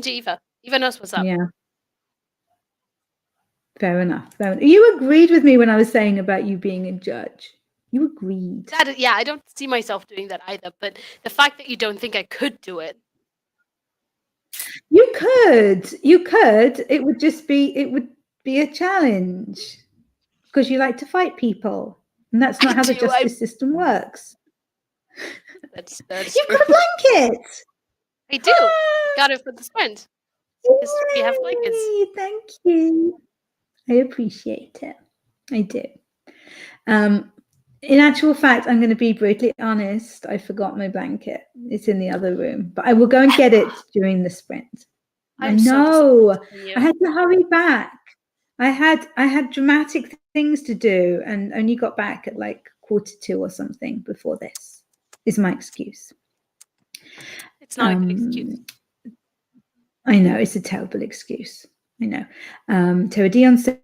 to Eva. Eva knows what's up. Yeah. Fair enough. You agreed with me when I was saying about you being a judge. You agreed. Yeah, I don't see myself doing that either. But the fact that you don't think I could do it. You could. It would be a challenge because you like to fight people, and that's not how the justice system works. That's You've got a blanket. I do. I got it for this friend. Because we have blankets. Thank you. I appreciate it. I do. In actual fact, I'm going to be brutally honest. I forgot my blanket. It's in the other room, but I will go and get it during the sprint. I know. I had to hurry back. I had dramatic things to do and only got back at like 1:45 or something before this. Is my excuse. It's not a good excuse. I know, it's a terrible excuse. I know. Tara Dion says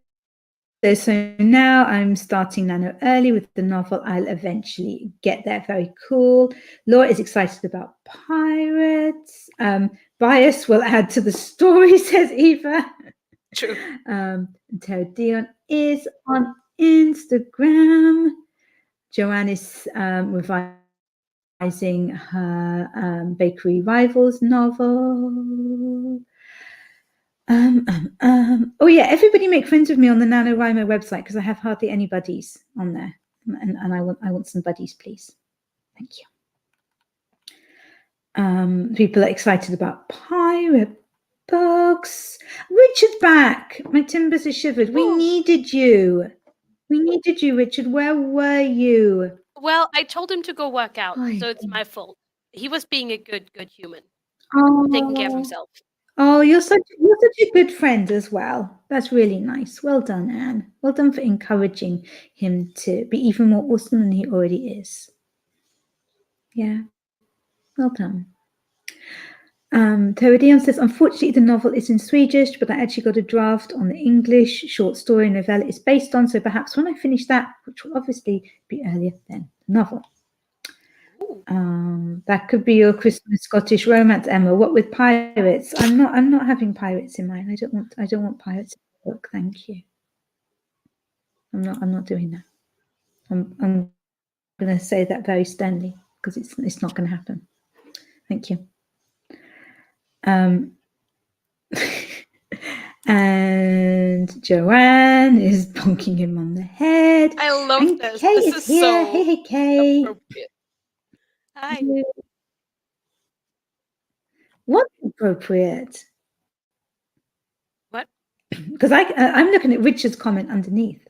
says, so now I'm starting Nano early with the novel. I'll eventually get there. Very cool. Laura is excited about pirates. Bias will add to the story, says Eva. True. Tara Dion is on Instagram. Joanne is revising her Bakery Rivals novel. Oh yeah, everybody make friends with me on the NaNoWriMo website because I have hardly any buddies on there, and I want some buddies, please. Thank you. People are excited about pirate books. Richard back. My timbers are shivered. We needed you. We needed you, Richard. Where were you? Well, I told him to go work out, Oh, so it's my fault. He was being a good human, oh, taking care of himself. Oh, you're such a good friend as well. That's really nice. Well done, Anne. Well done for encouraging him to be even more awesome than he already is. Yeah, well done. Tara Dion says, unfortunately, the novel is in Swedish, but I actually got a draft on the English short story novella it's based on. So perhaps when I finish that, which will obviously be earlier than the novel. That could be your Christmas Scottish romance, Emma. What with pirates? I'm not having pirates in mine. I don't want pirates in the book. Thank you. I'm not doing that. I'm going to say that very sternly because it's not going to happen. Thank you. And Joanne is bonking him on the head. I love and this. Kay This is is here. so Hey, Kay. appropriate. Hi. What's appropriate? What? Because I'm looking at Richard's comment underneath.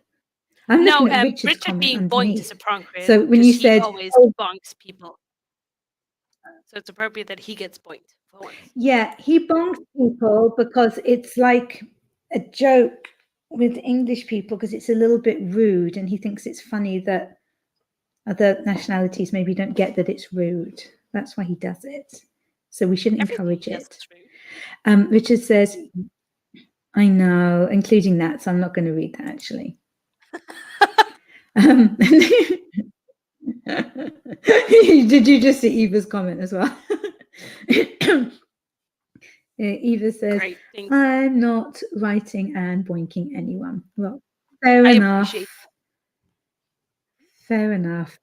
I'm looking at Richard's Richard comment being underneath. boinked is appropriate. So when you said, he always bonks people, so it's appropriate that he gets boinked for once. Yeah, he bonks people because it's like a joke with English people because it's a little bit rude, and he thinks it's funny that other nationalities maybe don't get that it's rude. That's why he does it. So we shouldn't encourage it. Richard says, I know, including that, so I'm not going to read that actually. Did you just see Eva's comment as well? Eva says, I'm not writing and boinking anyone. Well, fair enough. Fair enough.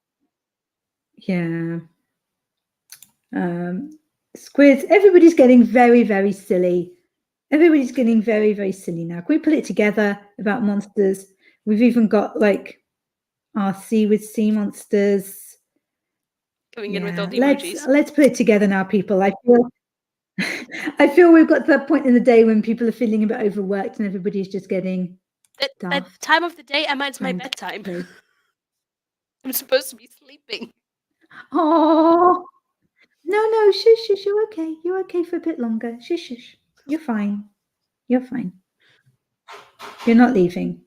Yeah. Squids, everybody's getting very, very silly. Everybody's getting very, very silly now. Can we put it together about monsters? We've even got like RC with sea monsters. Coming in with all the emojis. Let's put it together now, people. I feel we've got to that point in the day when people are feeling a bit overworked and everybody's just getting that time of the day, Emma, it's my bedtime. I'm supposed to be sleeping. Oh no, shush, you're okay. You're okay for a bit longer. Shush. You're fine. You're fine. You're not leaving.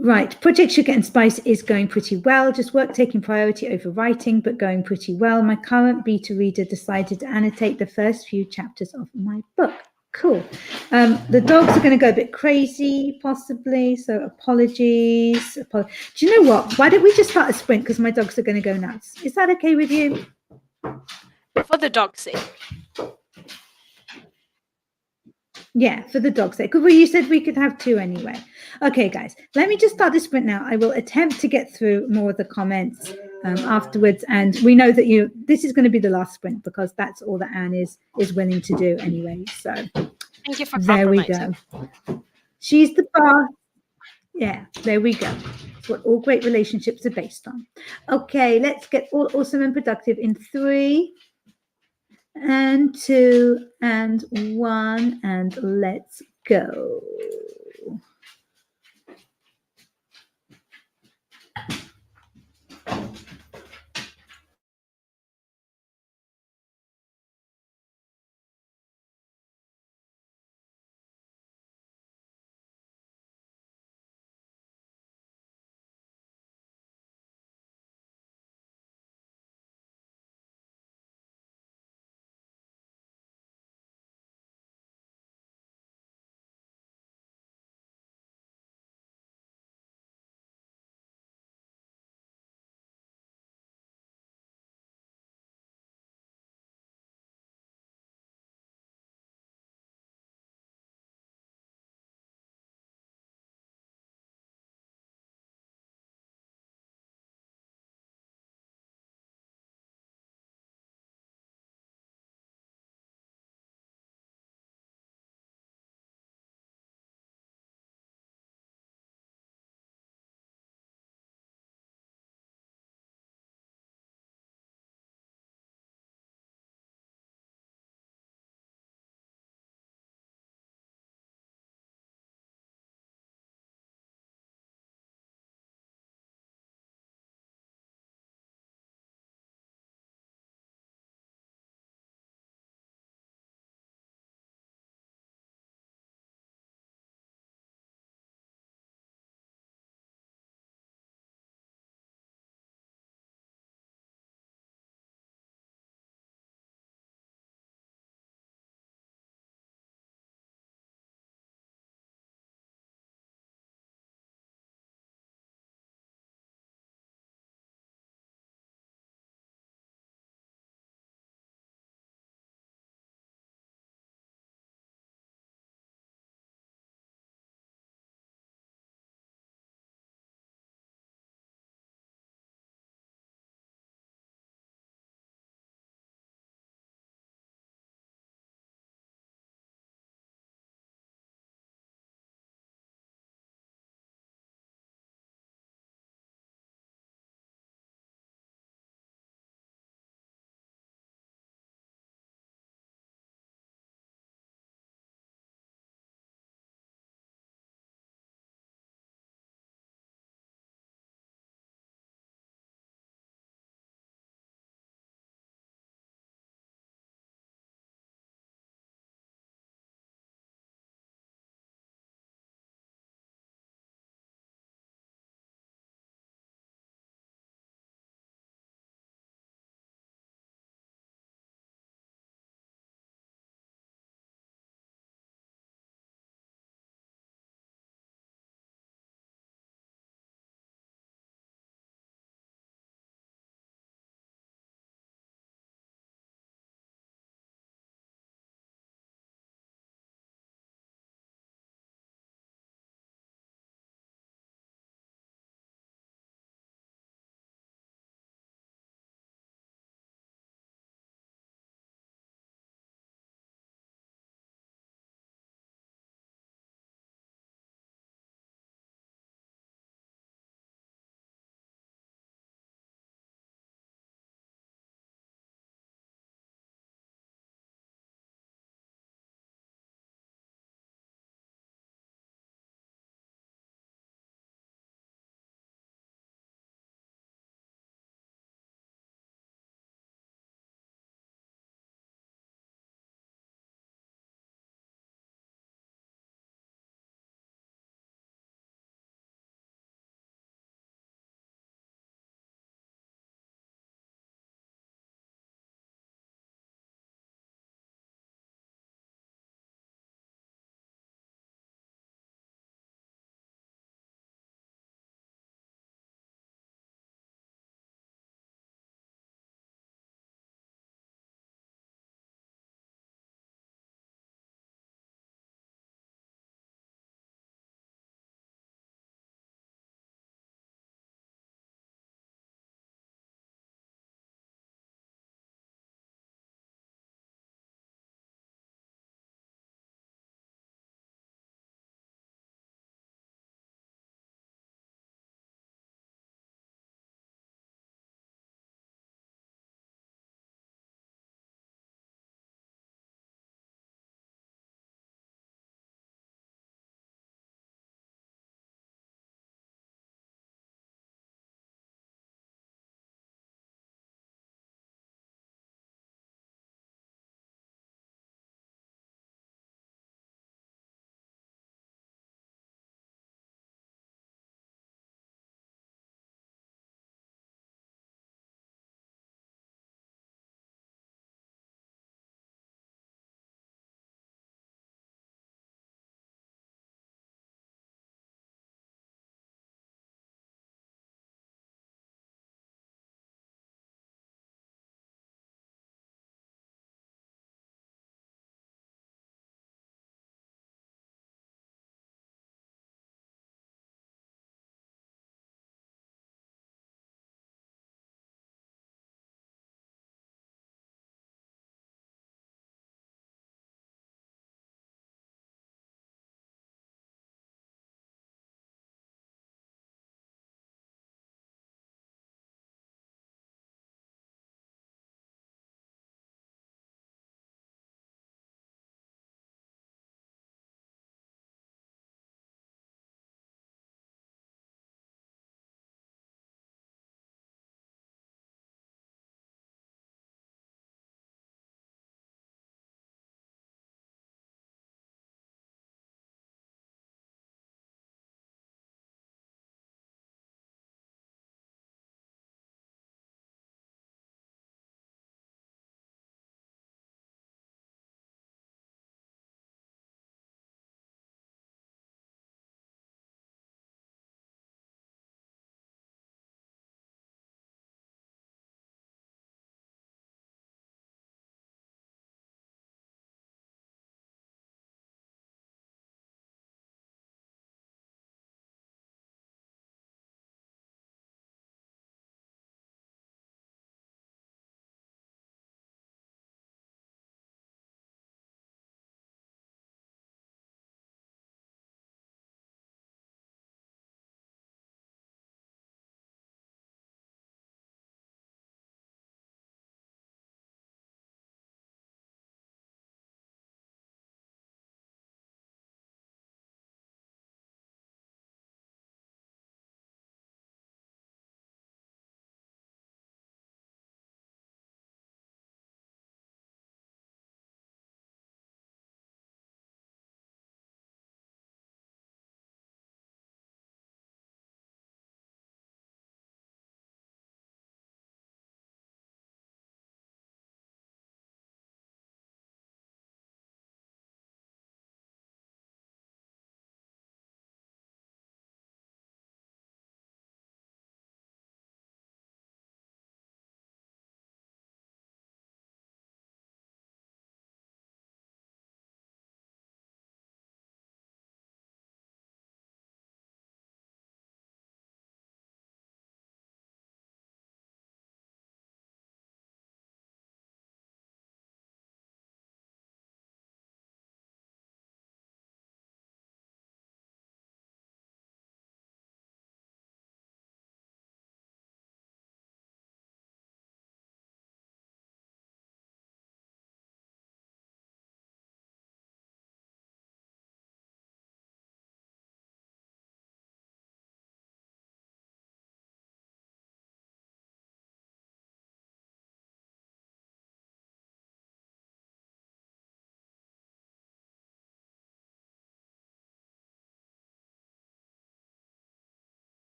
Right, Project Sugar and Spice is going pretty well. Just work taking priority over writing, but going pretty well. My current beta reader decided to annotate the first few chapters of my book. Cool. The dogs are going to go a bit crazy, possibly. So apologies. Do you know what? Why don't we just start a sprint because my dogs are going to go nuts? Is that okay with you? For the dog's sake. Yeah, for the dog's sake. Well, you said we could have two anyway. Okay, guys, let me just start the sprint now. I will attempt to get through more of the comments afterwards. And we know that this is going to be the last sprint because that's all that Anne is willing to do anyway. So thank you for there we go. She's the boss. Yeah, there we go. It's what all great relationships are based on. Okay, let's get all awesome and productive in 3 and 2 and 1, and let's go.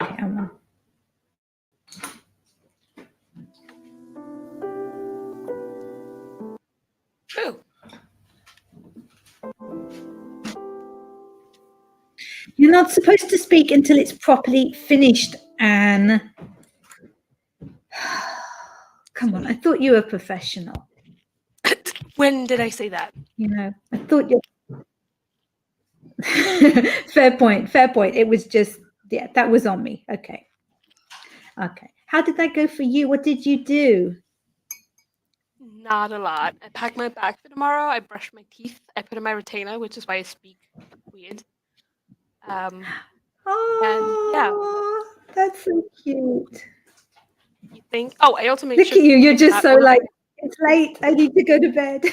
Okay, Emma. Ooh. You're not supposed to speak until it's properly finished, Anne. Come on, I thought you were professional. When did I say that? You know, I thought you. Fair point. Fair point. It was just, yeah, that was on me. Okay. Okay. How did that go for you? What did you do? Not a lot. I packed my bag for tomorrow. I brushed my teeth. I put in my retainer, which is why I speak weird. Oh, yeah. That's so cute. You think? Oh, I also made Look sure at you. You're just so one of like, it's late. I need to go to bed.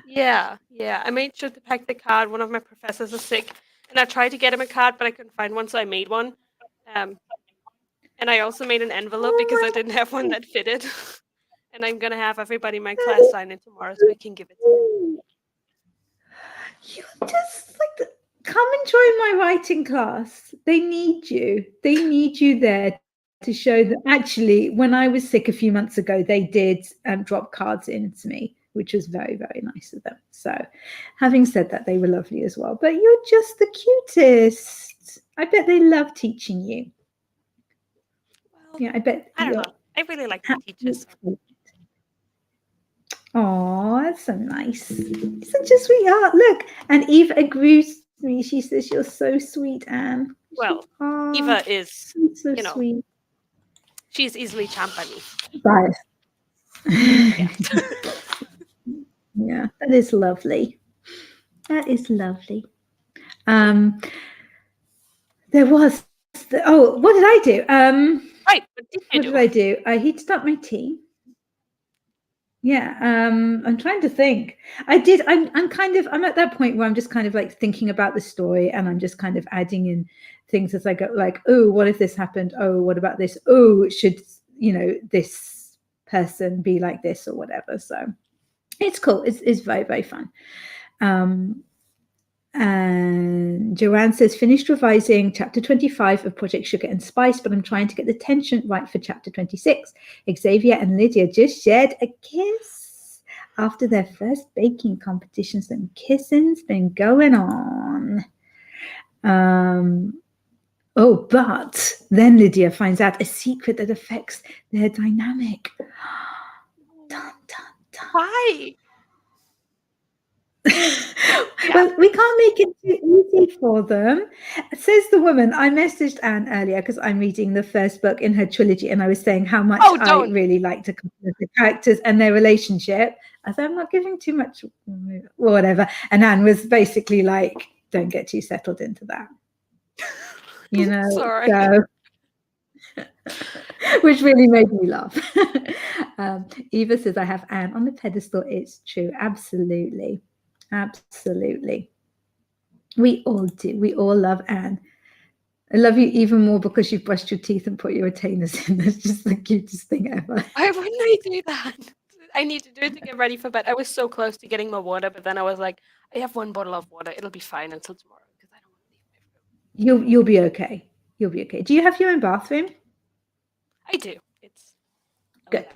Yeah. I made sure to pack the card. One of my professors is sick, and I tried to get him a card, but I couldn't find one, so I made one. And I also made an envelope because I didn't have one that fitted. And I'm gonna have everybody in my class sign it tomorrow, so we can give it to him. You're just like, come and join my writing class. They need you. They need you there to show that actually, when I was sick a few months ago, they did drop cards into me, which was very, very nice of them. So, having said that, they were lovely as well. But you're just the cutest. I bet they love teaching you. Well, Yeah, I bet. I don't know. I really like my teachers. Oh, that's so nice. You're such a sweetheart. Look, and Eve agrees with me. She says you're so sweet, Anne. Well, Aww, Eva is, so sweet. She's easily champagny. Bias. Yeah. Yeah, that is lovely. That is lovely. There was what did I do? Right, what did you What do? did I do? I heated up my tea. Yeah, I'm trying to think. I'm at that point where I'm just kind of like thinking about the story, and I'm just kind of adding in things as I go, like, oh, what if this happened? Oh, what about this? Oh, should this person be like this or whatever? So it's cool. It's very, very fun. And Joanne says, finished revising chapter 25 of Project Sugar and Spice, but I'm trying to get the tension right for chapter 26. Xavier and Lydia just shared a kiss after their first baking competition. Some kissing's been going on. But then Lydia finds out a secret that affects their dynamic. Dun, dun, dun. Why? Well, we can't make it too easy for them, says the woman. I messaged Anne earlier because I'm reading the first book in her trilogy, and I was saying how much I really liked a couple of the characters and their relationship. I said, I'm not giving too much, whatever. And Anne was basically like, don't get too settled into that. Sorry. So, which really made me laugh. Eva says, I have Anne on the pedestal. It's true. Absolutely. Absolutely. We all do. We all love Anne. I love you even more because you've brushed your teeth and put your retainers in. That's just the cutest thing ever. Why wouldn't I do that? I need to do it to get ready for bed. I was so close to getting my water, but then I was like, I have one bottle of water. It'll be fine until tomorrow because I don't want to leave my room. You'll be okay. You'll be okay. Do you have your own bathroom? I do. It's good.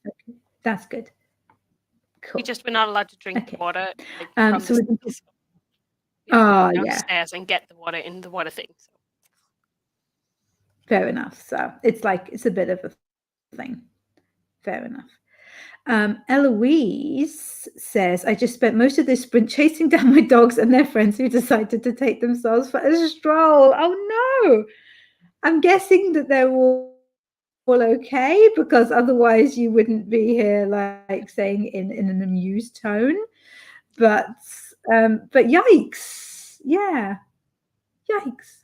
Okay, that's good. Cool. We're not allowed to drink water. Like, so go downstairs and get the water in the water thing. So. Fair enough. So it's a bit of a thing. Fair enough. Eloise says, I just spent most of this sprint chasing down my dogs and their friends who decided to take themselves for a stroll. Oh no! I'm guessing that they're all okay, because otherwise you wouldn't be here like saying in an amused tone. But yikes. Yeah. Yikes.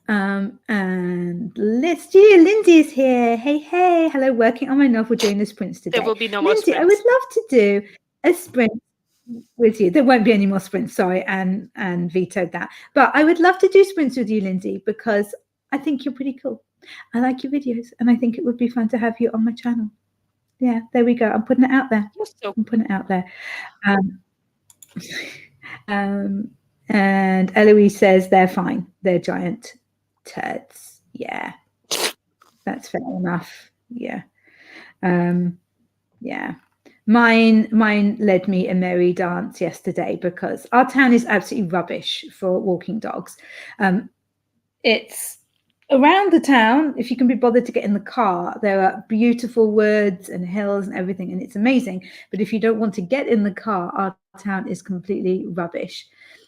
And Lindsay is here. Hey, hello, working on my novel during the sprints today. There will be no more Lindsay, sprints. I would love to do a sprint with you. There won't be any more sprints, sorry, and vetoed that. But I would love to do sprints with you, Lindsay, because I think you're pretty cool. I like your videos, and I think it would be fun to have you on my channel. Yeah, there we go. I'm putting it out there. I'm putting it out there. And Eloise says they're fine. They're giant turds. Yeah, that's fair enough. Yeah. Yeah. Mine led me a merry dance yesterday because our town is absolutely rubbish for walking dogs. It's around the town, if you can be bothered to get in the car, there are beautiful woods and hills and everything, and it's amazing. But if you don't want to get in the car, our town is completely rubbish,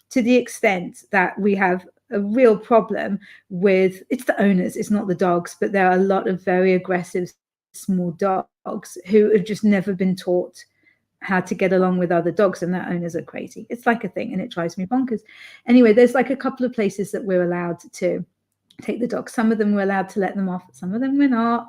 to the extent that we have a real problem with, it's the owners, it's not the dogs, but there are a lot of very aggressive small dogs who have just never been taught how to get along with other dogs, and their owners are crazy. It's like a thing, and it drives me bonkers. Anyway, there's like a couple of places that we're allowed to take the dogs. Some of them we're allowed to let them off, some of them we're not.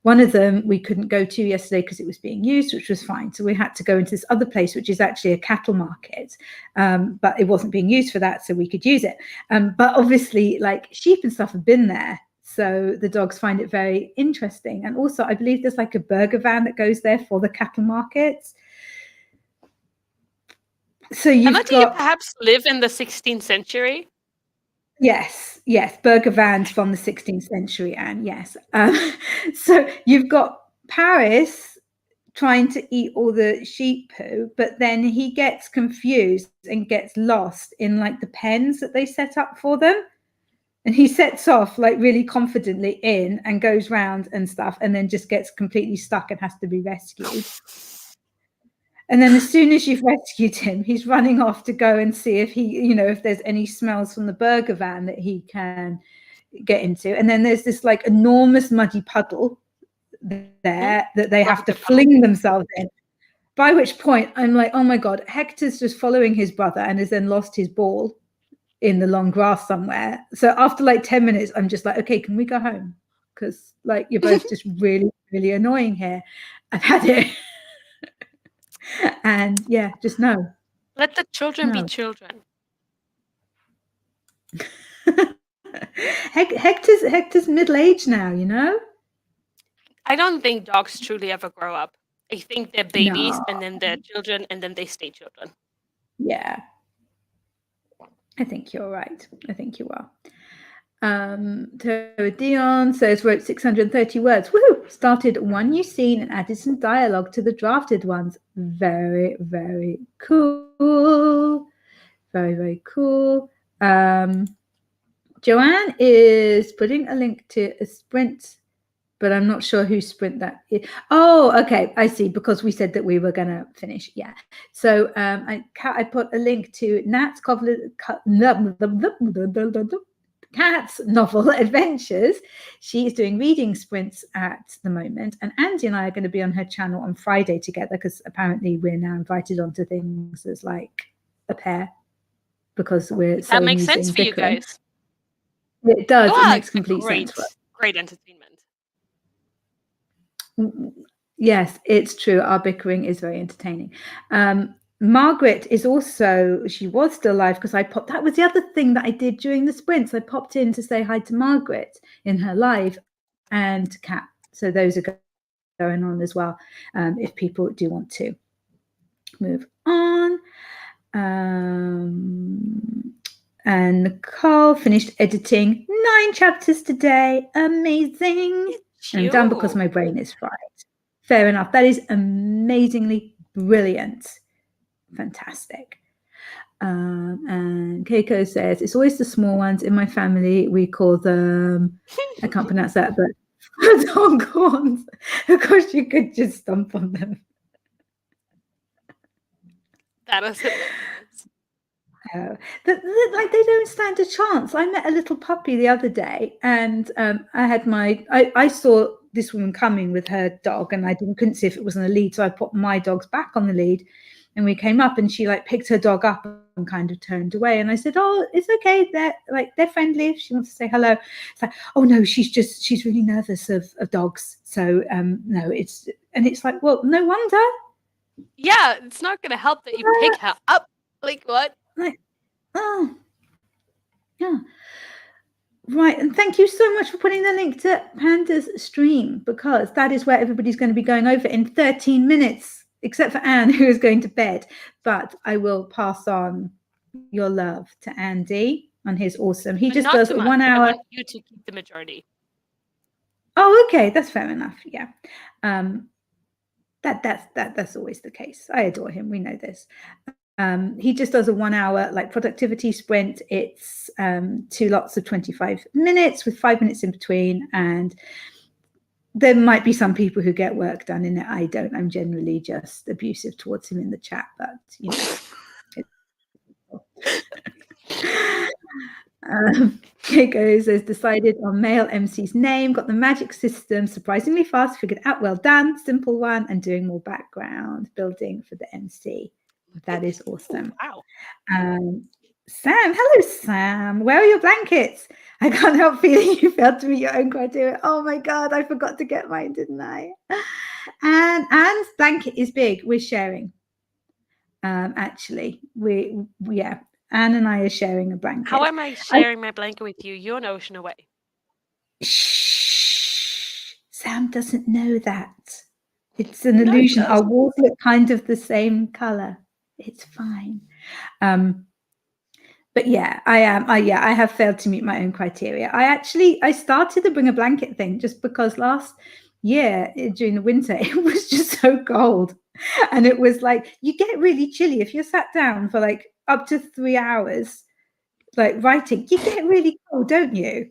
One of them we couldn't go to yesterday because it was being used, which was fine. So we had to go into this other place, which is actually a cattle market, but it wasn't being used for that, so we could use it. But obviously, like, sheep and stuff have been there, so the dogs find it very interesting. And also, I believe there's like a burger van that goes there for the cattle markets. So Emma, do you perhaps live in the 16th century? Yes, burger vans from the 16th century, Anne, yes. So you've got Paris trying to eat all the sheep poo, but then he gets confused and gets lost in like the pens that they set up for them. And he sets off like really confidently in and goes round and stuff, and then just gets completely stuck and has to be rescued. And then as soon as you've rescued him, he's running off to go and see if if there's any smells from the burger van that he can get into. And then there's this like enormous muddy puddle there that they have to fling themselves in. By which point I'm like, oh my God, Hector's just following his brother and has then lost his ball in the long grass somewhere. So after like 10 minutes, I'm just like, okay, can we go home? Because like you're both just really, really annoying here. I've had it. And yeah, just no. Let the children be children. Hector's middle-aged now, you know? I don't think dogs truly ever grow up. I think they're babies, and then they're children, and then they stay children. Yeah. I think you're right. I think you are. Dion says, wrote 630 words. Woohoo! Started one new scene and added some dialogue to the drafted ones. Very, very cool. Very, very cool. Joanne is putting a link to a sprint, but I'm not sure whose sprint that is. Oh, okay. I see, because we said that we were going to finish. Yeah. So I put a link to Nat's Cat's novel Adventures. She is doing reading sprints at the moment, and Andy and I are going to be on her channel on Friday together, because apparently we're now invited onto things as like a pair, because we're that makes sense for bickering. You guys. It does. It makes complete sense. Great entertainment. Yes, it's true. Our bickering is very entertaining. Margaret is also, she was still live because that was the other thing that I did during the sprints. I popped in to say hi to Margaret in her live and Kat. So those are going on as well, if people do want to move on. And Nicole finished editing 9 chapters today. Amazing. And done because my brain is fried. Fair enough. That is amazingly brilliant. Fantastic. And Keiko says, it's always the small ones in my family. We call them, I can't pronounce that, but honkhorns. Of course, you could just stomp on them. That is hilarious. Like they don't stand a chance. I met a little puppy the other day, and I saw this woman coming with her dog, and I couldn't see if it was on a lead, so I put my dogs back on the lead, and we came up, and she like picked her dog up and kind of turned away, and I said, "Oh, it's okay. They're friendly. If she wants to say hello." It's like, "Oh no, she's really nervous of dogs. So no, it's like, well, no wonder." Yeah, it's not going to help that you pick her up. Like what? Like, oh, yeah. Right, and thank you so much for putting the link to Panda's stream, because that is where everybody's going to be going over in 13 minutes, except for Anne, who is going to bed. But I will pass on your love to Andy on his awesome. He But just not does too a much. 1 I hour. want you to keep the majority. Oh, okay, that's fair enough. Yeah. That's always the case. I adore him. We know this. He just does a 1 hour like productivity sprint. It's 2 lots of 25 minutes with 5 minutes in between. And there might be some people who get work done in it. I don't. I'm generally just abusive towards him in the chat, but you know. It goes as decided on male MC's name, got the magic system surprisingly fast, figured out, well done, simple one, and doing more background building for the MC. That is awesome. Wow. Sam, hello, Sam. Where are your blankets? I can't help feeling you failed to meet your own criteria. Oh my God, I forgot to get mine, didn't I? And Anne's blanket is big. We're sharing. Actually, yeah. Anne and I are sharing a blanket. How am I sharing my blanket with you? You're an ocean away. Shh. Sam doesn't know that. It's an illusion. Our walls look kind of the same color. It's fine. But yeah, I am. I have failed to meet my own criteria. I started the bring a blanket thing just because last year during the winter it was just so cold, and it was like you get really chilly if you're sat down for like up to 3 hours, like writing. You get really cold, don't you?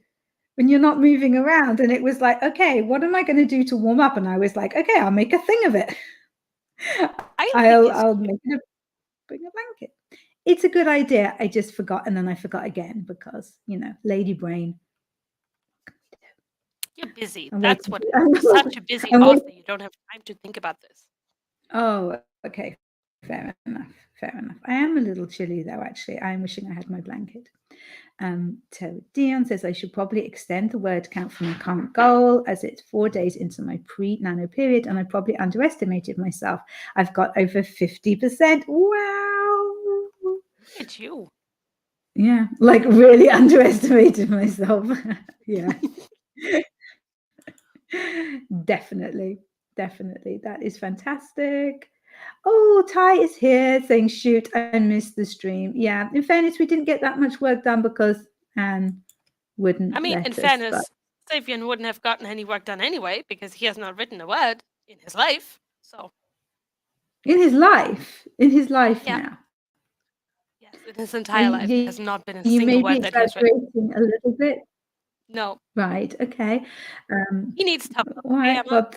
When you're not moving around. And it was like, okay, what am I going to do to warm up? And I was like, okay, I'll make a thing of it. I'll make it bring a blanket. It's a good idea. I just forgot, and then I forgot again because, you know, lady brain. You're busy. That's what it is. You're such a busy boss that you don't have time to think about this. Oh, okay. Fair enough. Fair enough. I am a little chilly though, actually. I'm wishing I had my blanket. So Dion says I should probably extend the word count from my current goal as it's 4 days into my pre-nano period, and I probably underestimated myself. I've got over 50%. Wow. Look at you. Yeah, like really underestimated myself. Yeah. Definitely. That is fantastic. Oh, Ty is here saying, shoot, I missed the stream. Yeah, in fairness, we didn't get that much work done because Anne wouldn't. I mean, let in us, fairness, Savian wouldn't have gotten any work done anyway because he has not written a word in his life. So in his life yeah. Now. Yes, in his entire life, there has not been a You single may be word that he has written. exaggerating a little bit. No. Right. Okay. He needs help. Right. Well,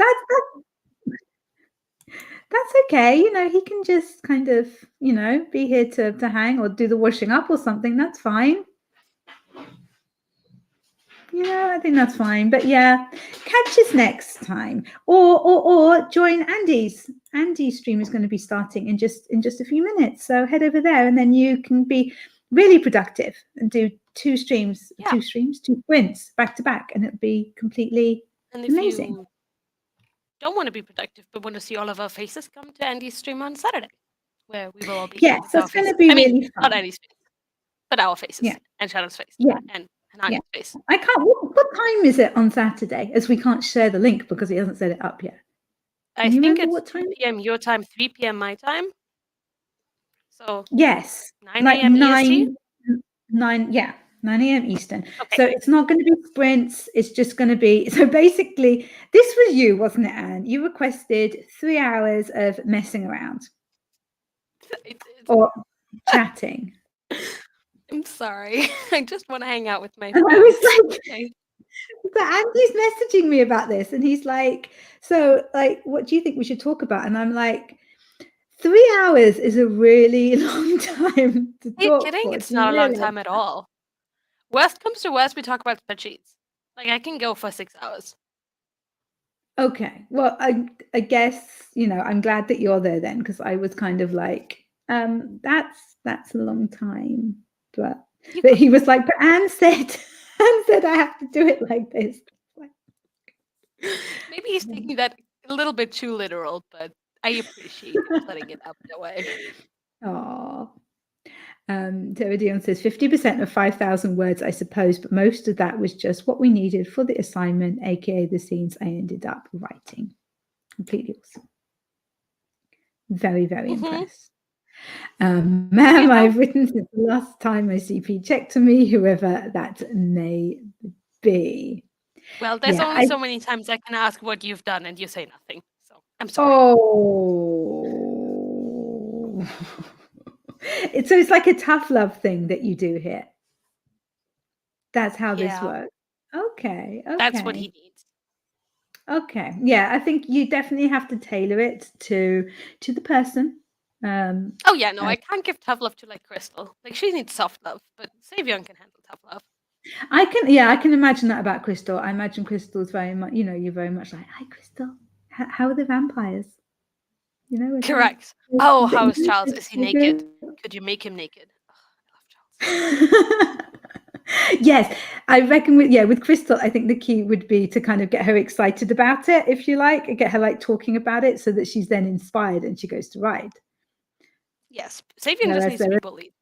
that's okay. You know, he can just kind of, you know, be here to hang or do the washing up or something. That's fine. Yeah, I think that's fine. But yeah, catch us next time, or join Andy's. Andy's stream is going to be starting in just a few minutes. So head over there, and then you can be really productive and do two sprints back to back, and it'll be completely amazing. You don't want to be productive but want to see all of our faces, come to Andy's stream on Saturday, where we will all be yes, that's going to be really fun. Not Andy's face, but our faces. Yeah. And Shannon's face. Yeah. And Anya's face. I can't. What time is it on Saturday? As we can't share the link because he hasn't set it up yet. I think it's 2 p.m. your time, 3 p.m. my time. So yes, 9 a.m. EST? 9 a.m. Eastern. Okay. So it's not going to be sprints. It's just going to be, so basically, this was you, wasn't it, Anne? You requested 3 hours of messing around or chatting. I'm sorry. I just want to hang out with my friends. I was like, but Andy's messaging me about this, and he's like, so, like, what do you think we should talk about? And I'm like, 3 hours is a really long time to talk. Are you kidding? It's not a long time at all. Worst comes to worst, we talk about spreadsheets. Like, I can go for 6 hours. Okay. Well, I guess, you know, I'm glad that you're there then, because I was kind of like, that's a long time. But he was like, but Anne said I have to do it like this. Maybe he's taking that a little bit too literal, but I appreciate you putting it up that way. Oh. Dion says 50% of 5,000 words, I suppose, but most of that was just what we needed for the assignment, aka the scenes I ended up writing. Completely awesome. Very, very impressed. Ma'am, I've written since the last time my CP checked to me, whoever that may be. Well, there's only so many times I can ask what you've done and you say nothing. So I'm sorry. Oh. So it's like a tough love thing that you do here. That's how this works. Okay. That's what he needs. Okay. Yeah, I think you definitely have to tailor it to the person. Oh yeah, no, I can't give tough love to like Crystal. Like she needs soft love, but Savion can handle tough love. I can imagine that about Crystal. I imagine Crystal's very much, you're very much like, hi Crystal, how are the vampires? Correct. Oh, how is Charles? Is he naked? Could you make him naked? Oh, I love Charles. Yes, I reckon with Crystal, I think the key would be to kind of get her excited about it, if you like, and get her like talking about it so that she's then inspired and she goes to ride. Yes, Savion just needs to be bullied.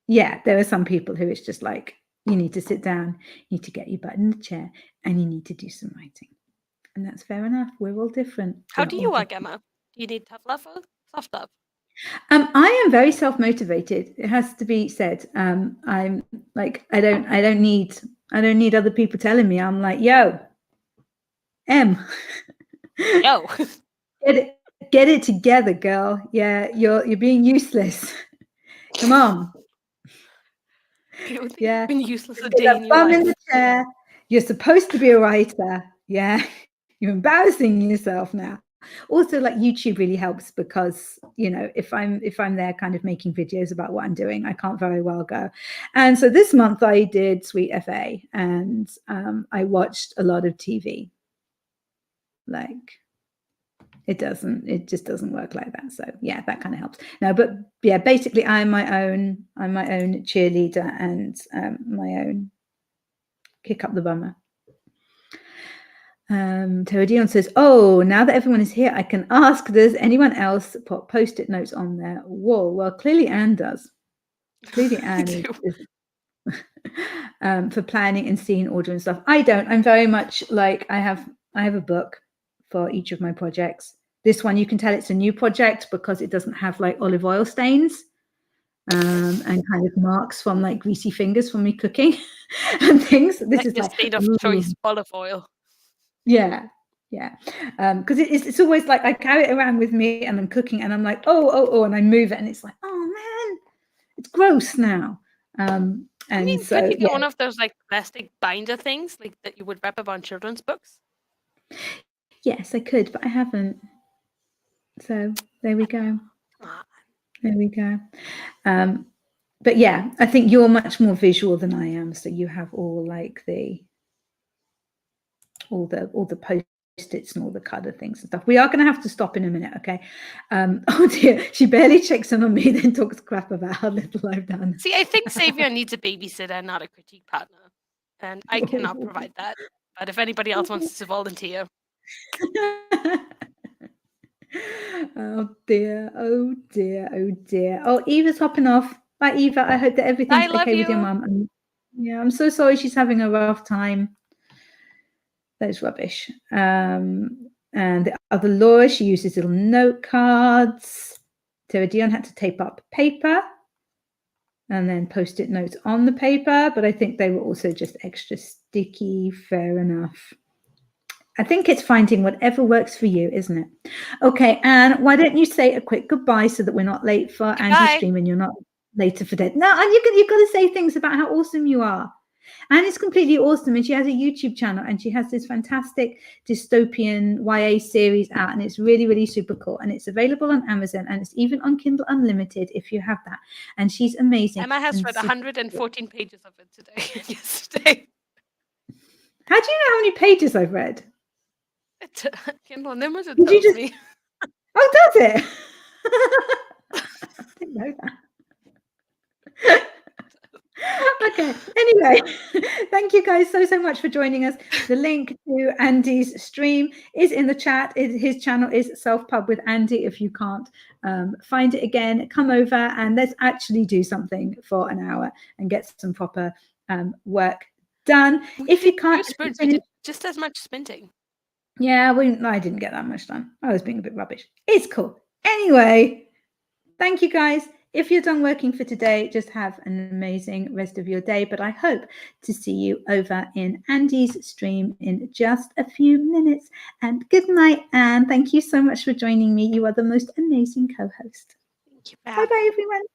Yeah, there are some people who it's just like, you need to sit down, you need to get your butt in the chair, and you need to do some writing. And that's fair enough. We're all different. How do you work, Emma? Do you need tough love or soft love? I am very self-motivated. It has to be said. I'm like, I don't need other people telling me. I'm like, yo, Em, yo, get it together, girl. Yeah, you're being useless. Come on. You've been useless a day in your life. In the chair. You're supposed to be a writer. Yeah, you're embarrassing yourself now. Also, like YouTube really helps because if I'm there kind of making videos about what I'm doing, I can't very well go. And so this month I did Sweet FA and I watched a lot of TV. Like it just doesn't work like that. So yeah, that kind of helps. No, but yeah, basically I'm my own cheerleader and my own kick up the bummer. Terodion says, oh, now that everyone is here, I can ask, does anyone else put post-it notes on their wall? Well, clearly Anne does. Clearly Anne is for planning and scene order and stuff. I don't. I'm very much like I have a book for each of my projects. This one, you can tell it's a new project because it doesn't have like olive oil stains and kind of marks from like greasy fingers from me cooking and things. This is like state of choice olive oil. Yeah. Because it's always like I carry it around with me and I'm cooking and I'm like, oh, and I move it and it's like, oh man, it's gross now. And so could you get one of those like plastic binder things like that you would wrap up on children's books? Yes, I could, but I haven't. So there we go. There we go. But yeah, I think you're much more visual than I am. So you have all like all the post-its and all the color things and stuff. We are going to have to stop in a minute, okay? Oh dear, she barely checks in on me, then talks crap about how little I've done. See, I think Savion needs a babysitter, not a critique partner, and I cannot provide that. But if anybody else wants to volunteer. Oh dear. Oh, Eva's hopping off. Bye, Eva. I hope that everything's okay with your mum. Yeah, I'm so sorry she's having a rough time. That is rubbish. And the other Laura, she uses little note cards. Sarah Dion had to tape up paper and then post-it notes on the paper, but I think they were also just extra sticky. Fair enough. I think it's finding whatever works for you, isn't it? Okay, Anne, why don't you say a quick goodbye so that we're not late for Andy's stream and you're not later for dead. No, you've got to say things about how awesome you are. Anne is completely awesome, and she has a YouTube channel, and she has this fantastic dystopian YA series out, and it's really, really super cool. And it's available on Amazon, and it's even on Kindle Unlimited if you have that. And she's amazing. Emma has read 114 pages of it today and yesterday. How do you know how many pages I've read? Kindle Unlimited tells me. Oh, does it? I didn't know that. Okay, anyway, thank you guys so much for joining us. The link to Andy's stream is in the chat. His channel is Self-Pub with Andy. If you can't find it again, come over and let's actually do something for an hour and get some proper work done. If you can't, we did just as much sprinting. Yeah, I didn't get that much done. I was being a bit rubbish. It's cool. Anyway, thank you guys. if you're done working for today, just have an amazing rest of your day. But I hope to see you over in Andy's stream in just a few minutes. And good night, Anne. Thank you so much for joining me. You are the most amazing co-host. Thank you. Bye-bye, everyone.